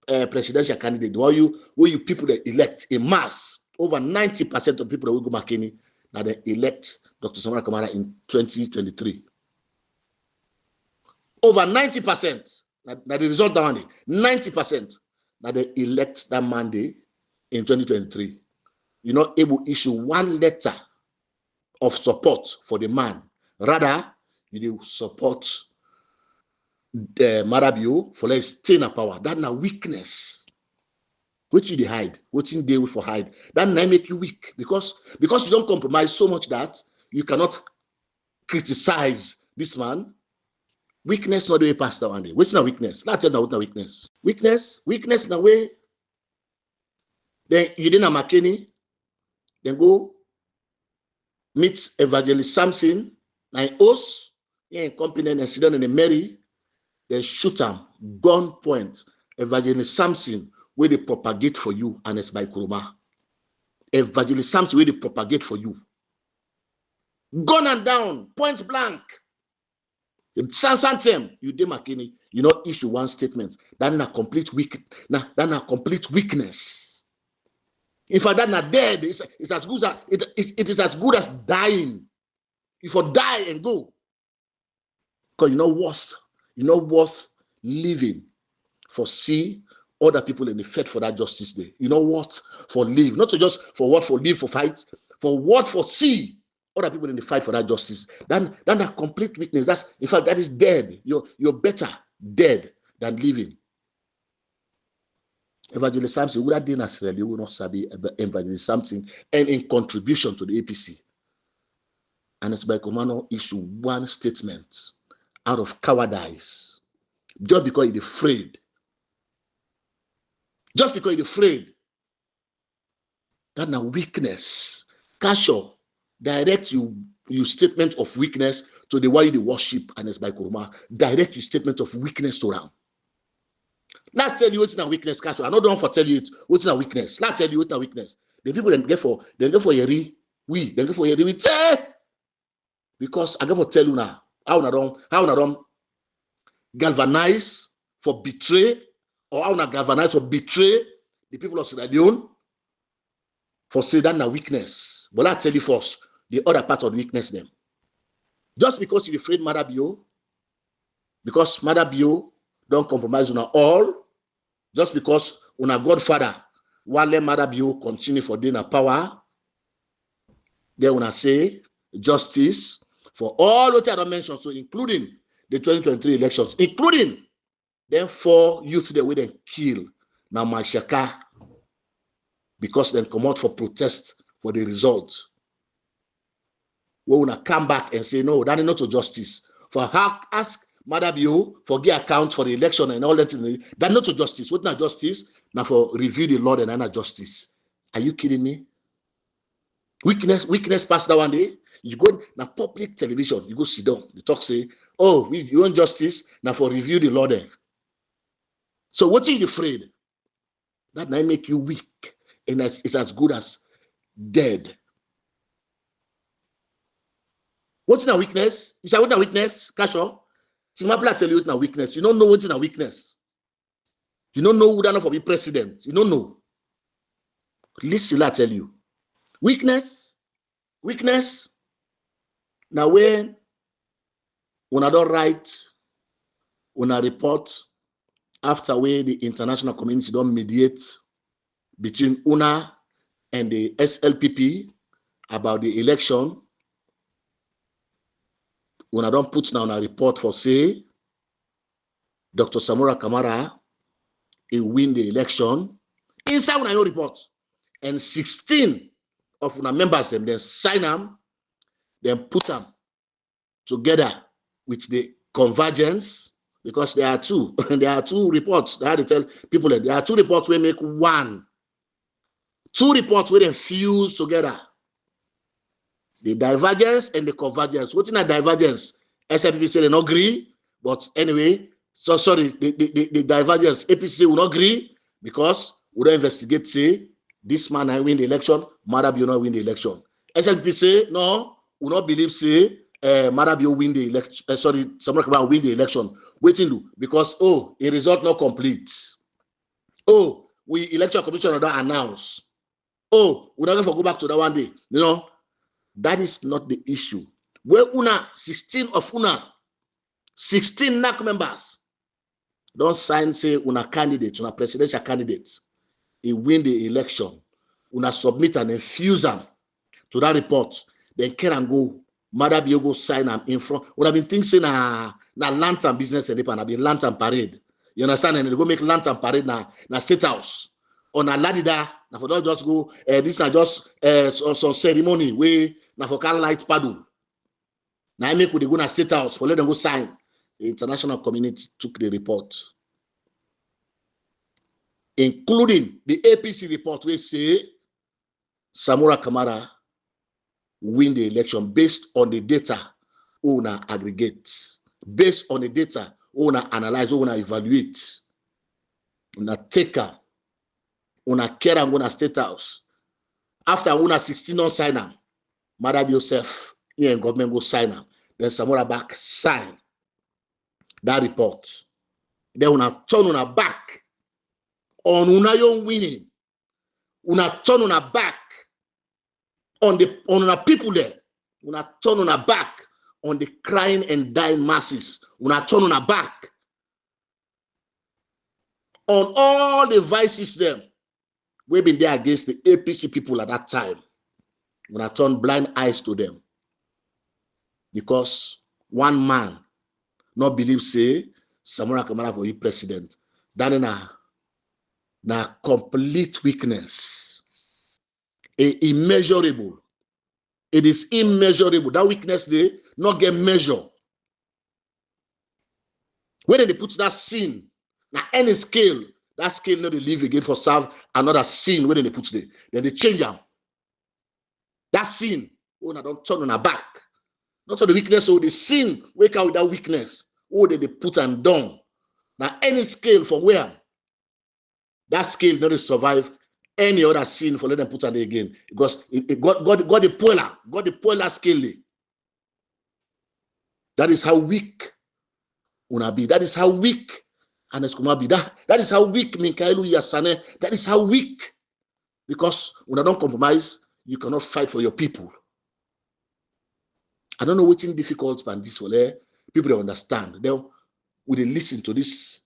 presidential candidate, where you people that elect in mass, over 90% of people that will go McKinney, now they elect Dr. Samara Kamara in 2023. Over 90%. Now the result that one 90%. Now they elect that Monday in 2023. You're not able to issue one letter of support for the man. Rather, you do support Marabio for let's stay in power. That's a weakness. What you hide? What you deal with for hide? That might make you weak because you don't compromise so much that you cannot criticize this man. Weakness not the way past that one day. What's not weakness? Let's tell you what weakness. Weakness in a way. Then you didn't have McKinney. Then go meet Evangelist Samson. And us, in company and sit down in a Mary. Then shoot him, gun point. Evangelist Samson, where they propagate for you, and it's by Kuruma. Evangelist Samson, where they propagate for you. Gun and down, point blank. Sometimes you did McKinney, you not issue one statement. That's a complete weakness. In fact, that's not dead. It's as good as it is as good as dying. If you die and go, because you're not worth living for see other people in the fight for that justice day. You know what? For live, not just for what for live for fight, for what for see other people in the fight for that justice. Then that complete weakness. That's in fact that is dead. You're better dead than living. Evangelist Samson would have been necessarily will not sabi Evangelist Samson and in contribution to the APC. And it's by Komano issue one statement out of cowardice. Just because he's afraid. Just because he's afraid. That's a weakness. Casual. Direct you statement of weakness to the way you worship and it's by Kuruma. Direct your statement of weakness to them. Not tell you what's a weakness, Casual. I don't want to tell you what's a weakness. Not tell you what's a weakness. The people then go for Yeri. We then go for Yeri. We say because I go for tell you now. How I don't galvanize for betray or how I galvanize for betray the people of Sierra Leone for say that na weakness. But I tell you first, the other part of the weakness them. Just because you're afraid Marabio, because Marabio don't compromise on all, just because una Godfather, while let Marabio continue for dinner power, they wanna say justice for all what I don't mention, so including the 2023 elections, including them 4 youth that we then kill now Mashaka because then come out for protest for the results. We wanna come back and say no, that is not to justice. For ask Madabio for the account for the election and all that, that not to justice. What not justice? Now for review the law and not justice. Are you kidding me? Weakness past that one day. You go na public television, you go sit down. The talk say, oh, you want justice? Now for review the law there. So what's you afraid? That might make you weak. And it's as good as dead. What's in a weakness? You say what's a weakness? Kasho? Timapla tell you what's a weakness. You don't know what's in a weakness. You don't know who done for be president. You don't know. Listen, I tell you. Weakness. Now when una don't write, una report after where the international community don't mediate between una and the SLPP about the election, una don't put down a report for say Dr. Samora Kamara he win the election inside una your report, and 16 of una members them then sign them. Then put them together with the convergence because there are two. There are two reports. They had to tell people that there are two reports we make one. Two reports were fused together. The divergence and the convergence. What's in a divergence? SFPP say they don't agree, but anyway, so sorry, the divergence, APC will not agree because we don't investigate, say, this man I win the election, Marabio not win the election. SLP say, no, we not believe, say, Marabio win the election, sorry, someone come win the election. Waiting do, because, oh, a result not complete. Oh, we election commission don't announce. Oh, we're not going to go back to that one day. You know, that is not the issue. Where 16 of 16 NAC members don't sign, say, una candidate, una presidential candidate, he win the election, una submit and infuse them to that report, then can go, Marabio go sign them in front. What I've been thinking na lantern business and I've been lantern parade. You understand? And they go make lantern parade na State House. On a ladida, na for don't just go, this is just some ceremony where na for can light paddle. Now I make with the go na State House for let them go sign. The international community took the report, including the APC report, where say Samura Kamara win the election based on the data owner aggregate, based on the data owner analyze, owner evaluate, owner taker, owner care and owner State House. After owner 16 on sign am, Madam yourself, here and government go sign am, then Samura back sign that report. Then una turn una back on una young winning. Una turn una back on una people there. Una turn una back on the crying and dying masses. Una turn una back on all the vices them we've been there against the APC people at that time. Una turn blind eyes to them. Because one man not believe, say, Samura Kamara for you president. That is na complete weakness. Immeasurable. It is immeasurable. That weakness they not get measured. When they put that sin, now any scale, that scale not they leave again for serve another sin when they put there. Then they change them. That sin, oh, now don't turn on her back. Not on the weakness, so the sin wake out with that weakness. Oh, they put and down. Now any scale from where? That scale not to survive any other sin for let them put on there again. Because it got the polar scale. That is how weak una be. That is how weak Anes Kuma be. That is how weak Minkailu Yasane. That is how weak. Because una don't compromise, you cannot fight for your people. I don't know what's difficult but this for people don't understand. They will listen to these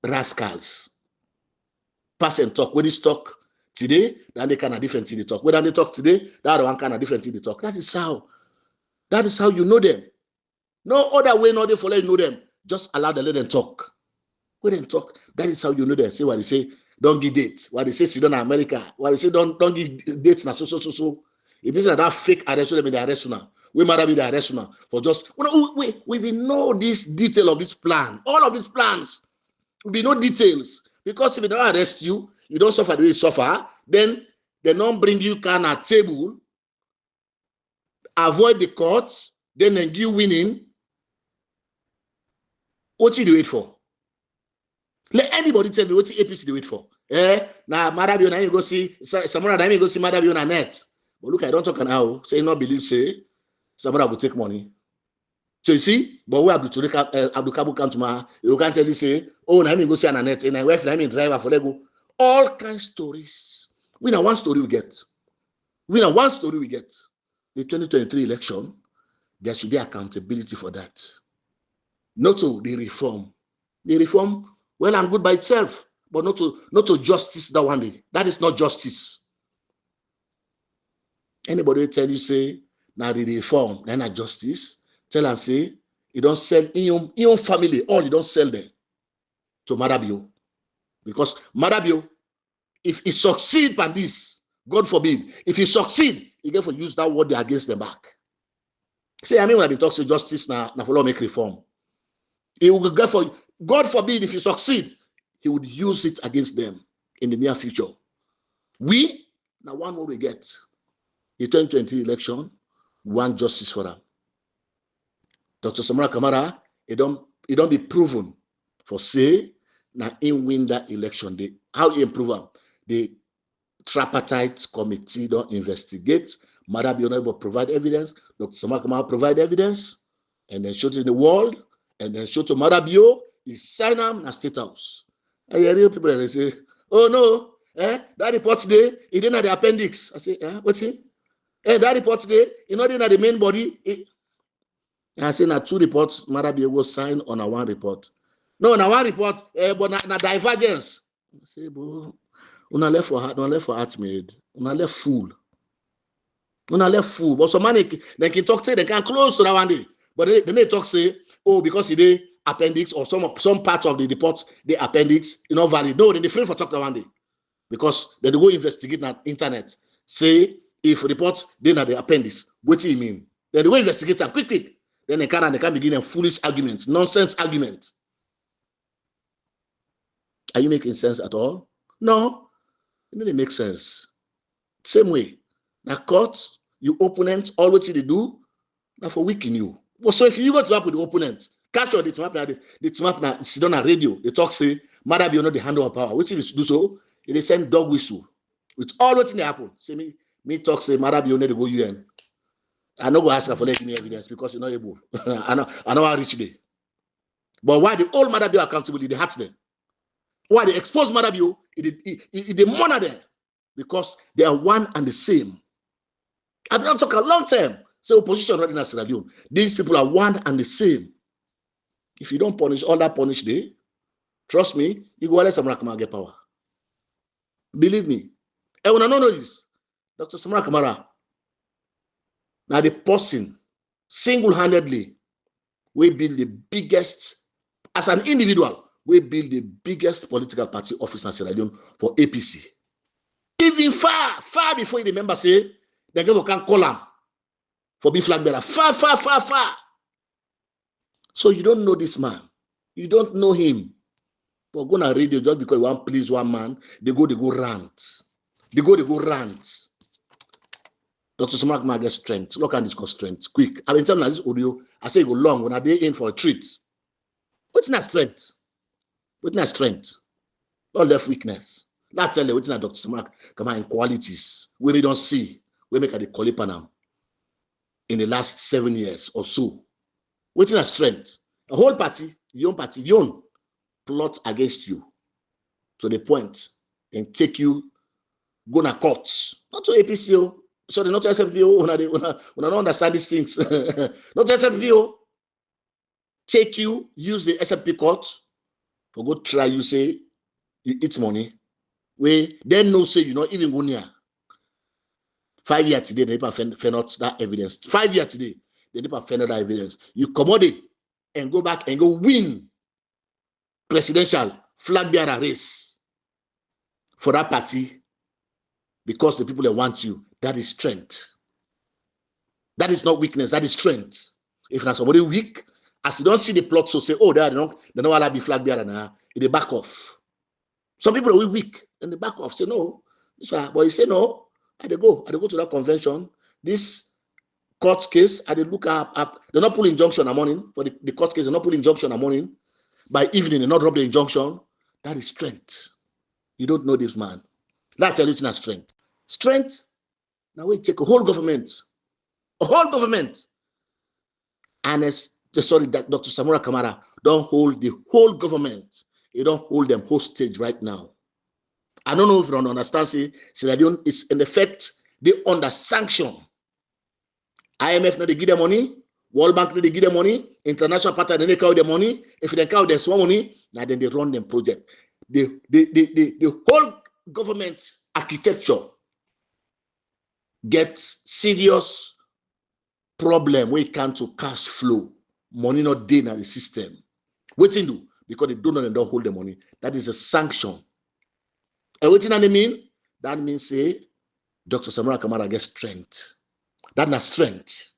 rascals. Pass and talk. When they talk today, then they kind of different thing they talk. When they talk today, that one kind of different thing they talk. That is how you know them. No other way, no they follow you know them. Just allow them, let them talk. When they talk, that is how you know them. See what they say, don't give dates. What they say, sit down in America. What they say, don't give dates now. So. If it's that fake arrest, them in the arrest now. We might be the arrest now for just we know this detail of this plan. All of these plans will be no details. Because if they don't arrest you, you don't suffer the way you suffer, then they don't bring you can at table, avoid the court, then they give winning. What you do it for? Let anybody tell me what the APC do it for. Now Marabio na you go see Samura na you go see Marabio na net. But look, I don't talk now. Say not believe, say Samura will take money. So you see, but we Abdul Kabu come to my, you can't tell you say, oh, na me go see an net, and I wife na me driver for Lego. All kinds of stories. We know one story we get. The 2023 election, there should be accountability for that. Not to the reform. The reform, well, I'm good by itself, but not to justice that one day. That is not justice. Anybody tell you say, now the reform, then not justice, tell and say, you don't sell in your family, or you don't sell them to Marabio. Because Marabio, if he succeed by this, God forbid, if he succeed, he get for use that word against them back. Say, I mean, when I be talking to justice now follow make reform. He will get for, God forbid, if he succeed, he would use it against them in the near future. We Now one more we get. The 2020 election, one justice for them. Dr. Samora Kamara, it don't be proven for say now in win that election. How he improve them? The tripartite committee don't investigate. Madam Bionebo provide evidence. Dr. Samora Kamara provide evidence, and then show to the world, and then show to Madam Bio. He sign them in State House. And you hear people they say, "Oh no, that report today, it didn't have the appendix." I say, what's it? That report today, it not in the main body. And I say, now 2 reports, Madam will sign on a 1 report. No, na 1 report, but na divergence. I say, bro, una left for heart made. Una left fool. But some man they can talk say they can close to that one day. But they talk say, oh, because it is appendix or some part of the report, the appendix, valid. No, then they free for talk that one day. Because they go investigate na internet. Say if report they na the appendix, what do you mean? Then they go investigate them quick. Then they can begin a foolish argument, nonsense argument. Are you making sense at all? No, it really makes sense. Same way. Now court, your opponent, all what they do, now for weaken you. Well, so if you go to up with the opponent, catch your the map now, sit on a radio, they talk say, Madam, you know the handle of power. Which is do so, they send dog whistle. With all what's in the happen. Say me talk say, Madam, you know the go UN. I no go ask her for letting me evidence because you're not able. I know how rich they. But why the old Madam Bio accountability, they hurt them. Why they expose Madam Bio, they monitor them. Because they are one and the same. I've not talked a long time. So opposition running as Sierra Leone. These people are one and the same. If you don't punish, all that punish they, trust me, you go let Samora Kamara get power. Believe me. And when I know this, Dr. Samora Kamara, now the person single-handedly will build the biggest, as an individual, will build the biggest political party office in Sierra Leone for APC. Even far before the members say, they can call him for being flag bearer. Far. So you don't know this man. You don't know him. For going on radio just because you want to please one man, they go rant. They go rant. Dr. Samora Kamara get strength. Look at this strength. Quick. I've been telling you this audio. I say go long when I day in for a treat. What's that strength? What's that strength? Not left weakness. Not tell you what's that Dr. Samora Kamara in qualities. We don't see. We make a colipanam in the last 7 years or so. What's that strength? A whole party, your own plot against you to the point and take you go to court. Not to APCO. Sorry, not to SFDO. When I don't understand these things. Not to SFDO. Take you, use the SFP court for go try you say you eat money. We then no say you not even go near. 5 years today, they never find out that evidence. 5 years today, they never find out that evidence. You commode and go back and go win presidential flag bearer race for that party because the people that want you. That is strength. That is not weakness. That is strength. If not somebody weak, as you don't see the plot, so say, oh, they don't want to be flag bearer now. They back off. Some people are weak and they back off. Say no. But you say no. I go to that convention. This court case, I look up. They're not pulling injunction in the morning for the court case. They're not pulling injunction in the morning. By evening, they not drop the injunction. That is strength. You don't know this man. That's a little strength. Strength. Now we take a whole government, and Dr. Samora Kamara don't hold the whole government. You don't hold them hostage right now. I don't know if you don't understand. Sierra Leone is in effect they under sanction. IMF not they give them money, World Bank not they give them money, international partner they carry their money. If they carry their small money, now then they run them project. The whole government architecture gets serious problem when it comes to cash flow. Money not there in the system. What they do? Because they don't hold the money. That is a sanction. And what does that mean? That means say Dr. Samora Kamara gets strength. That's not strength.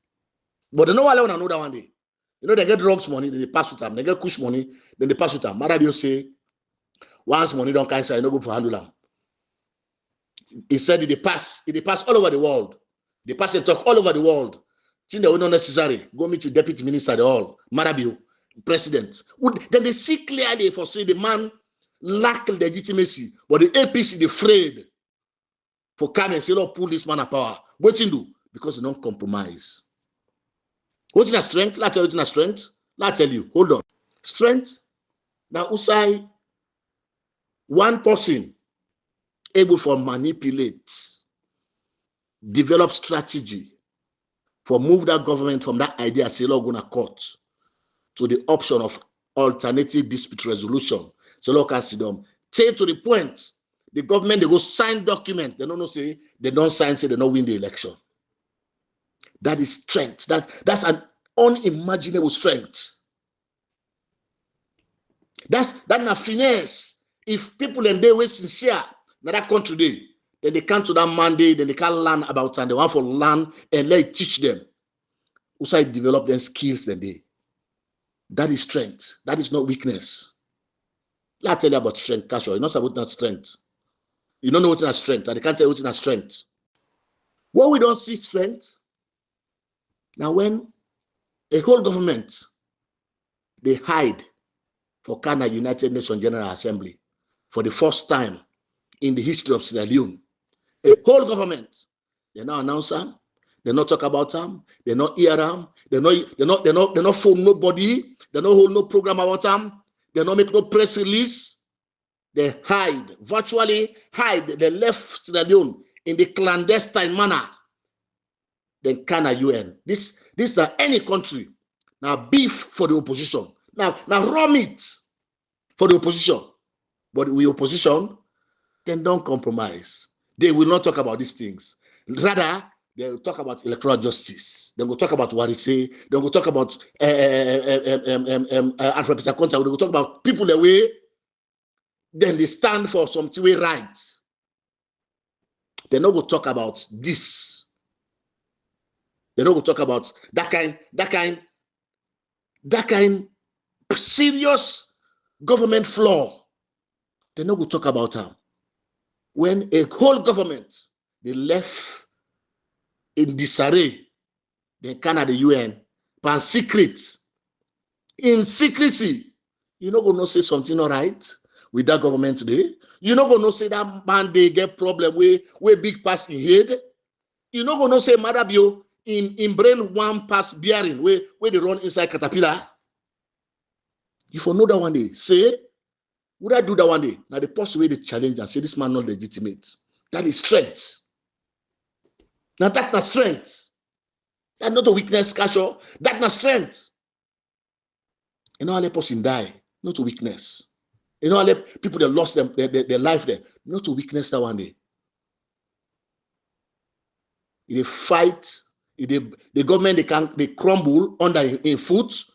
But they know why I want to know that one day. You know, they get drugs money, then they pass with them. They get kush money, then they pass with them. Maradio say, once money don't cancel, you no go for handle them. He said it pass all over the world. They pass and talk all over the world. Things that were not necessary. Go meet with deputy minister, the all. Marabio, president. Then they see clearly for say the man lack legitimacy, but the APC they afraid for come and say, "Lord, pull this man of power." What you do? Because they don't compromise. What's in a strength? Let's tell you what's in a strength. Let's tell you. Hold on. Strength. Now, Usai, one person able to manipulate, develop strategy for move that government from that idea, say, "Lord, gonna court," to the option of alternative dispute resolution. So, look, I see them. Take to the point, the government, they go sign document. They don't know, say, they don't sign, say, they don't win the election. That is strength. That's an unimaginable strength. That's a finesse. If people and they were sincere in that country, then they come to that Monday, then they can learn about and they want to learn and let it teach them. Also develop their skills then they. That is strength. That is not weakness. Let me tell you about strength, casual. You're not about that strength. You don't know what's in strength, and they can't tell you what's in strength. When we don't see strength, now when a whole government they hide for Ghana United Nations General Assembly for the first time in the history of Sierra Leone, a whole government, they not announce them, they not talk about them, they not hear them, they not phone nobody, they not hold no program about them, they not make no press release. They hide, virtually hide. They left Sierra Leone in the clandestine manner. Then Ghana UN. This is any country. Now beef for the opposition. Now raw meat for the opposition. But we opposition, then don't compromise. They will not talk about these things. Rather, they will talk about electoral justice. They will talk about what he say. They will talk about Alfred Pisa-Conta. They will talk about people the way. Then they stand for something way right. They're not going to talk about this. They're not going to talk about that kind serious government flaw. They're not going to talk about them. When a whole government they left in disarray, they can at the UN, but in secrecy, you're not going to say something all right with that government today. You're not going to say that man they get problem where big pass in head. You're not going to say Madabio in brain one pass bearing where they run inside caterpillar. You for know that one day. Say, would I do that one day? Now the first way they challenge and say this man not legitimate. That is strength. Now that's not strength. That's not a weakness, casual. That's not strength. You know, all the person die, not a weakness. You know, all the people that lost their life there, not a weakness that one day. They fight, the government they crumble under in foot,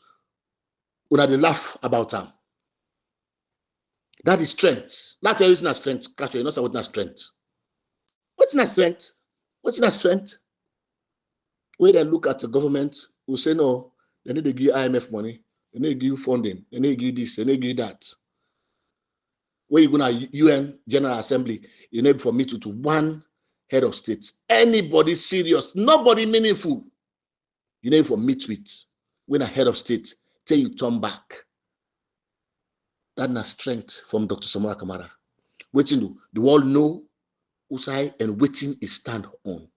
when they laugh about them. That is strength. That's the reason of strength. Casual, you know what's not strength. What's not strength? What's not strength? When they look at the government, who say no, they need to give IMF money, they need to give you funding, they need to give this, they need to give that. When you go to UN General Assembly, you need for me to one head of state. Anybody serious, nobody meaningful, you need for meet with when a head of state till you turn back. That's not strength from Dr. Samora Kamara. Waiting do the world know Usai and waiting is stand on.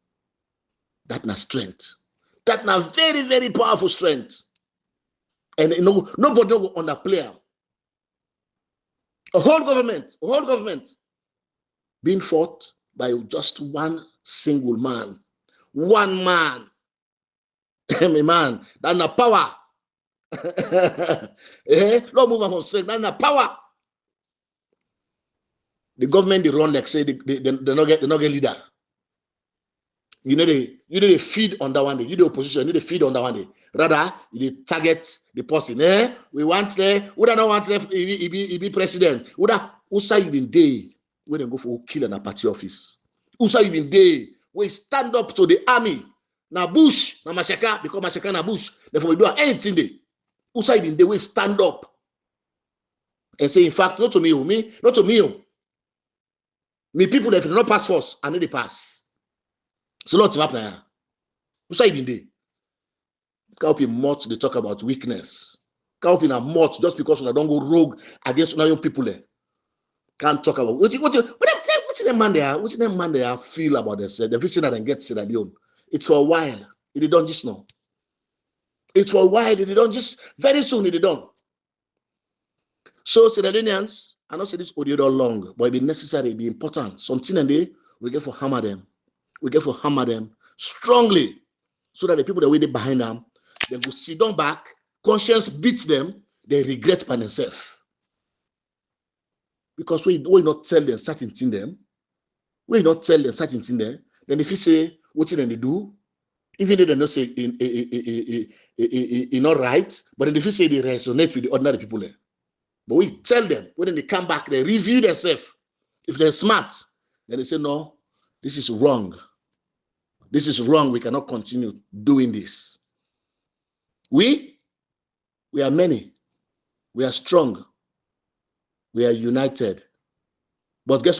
That's not strength. That's not very, very powerful strength. And you know, nobody will underplay. A whole government being fought by just one single man. One man. A man. That's not power. Don't move on from strength. That's not power. The government they run like say they not get leader. You know they feed on that one day. You the opposition, you the feed on that one day. Rather, you target the person. We want there. Would I not want left? He be president. Would I? Usa you been day when they go for kill in a party office. Usa you been day we stand up to the army. Na Bush, na Mashaka, because Mashaka na Bush. Therefore we do anything there. Usa you been day we stand up and say, in fact, not to me, not to me. Me people, if they not pass first, I need to pass. So lots of happening. What's I been there? Can't be much they talk about weakness. Can't be much just because I don't go rogue against young people there. Can't talk about what's the man there feel about themselves. The vision that and get Sierra Leone. It's for a while. It don't just know. It's for a while. It don't just very soon it done. So Sierra Leoneans, I don't say this audio all long, but it be necessary, it be important. Something and they we get for hammer them. We get for hammer them strongly. So that the people that wait behind them, they go sit down back, conscience beats them, they regret by themselves. Because we not tell them certain thing them, we not tell them certain thing them, then if you say what they do, even though they not say not right, but then if you say they resonate with the ordinary people there. But we tell them, when they come back, they review themselves. If they're smart, then they say, no, this is wrong. This is wrong. We cannot continue doing this. We are many. We are strong. We are united. But guess what?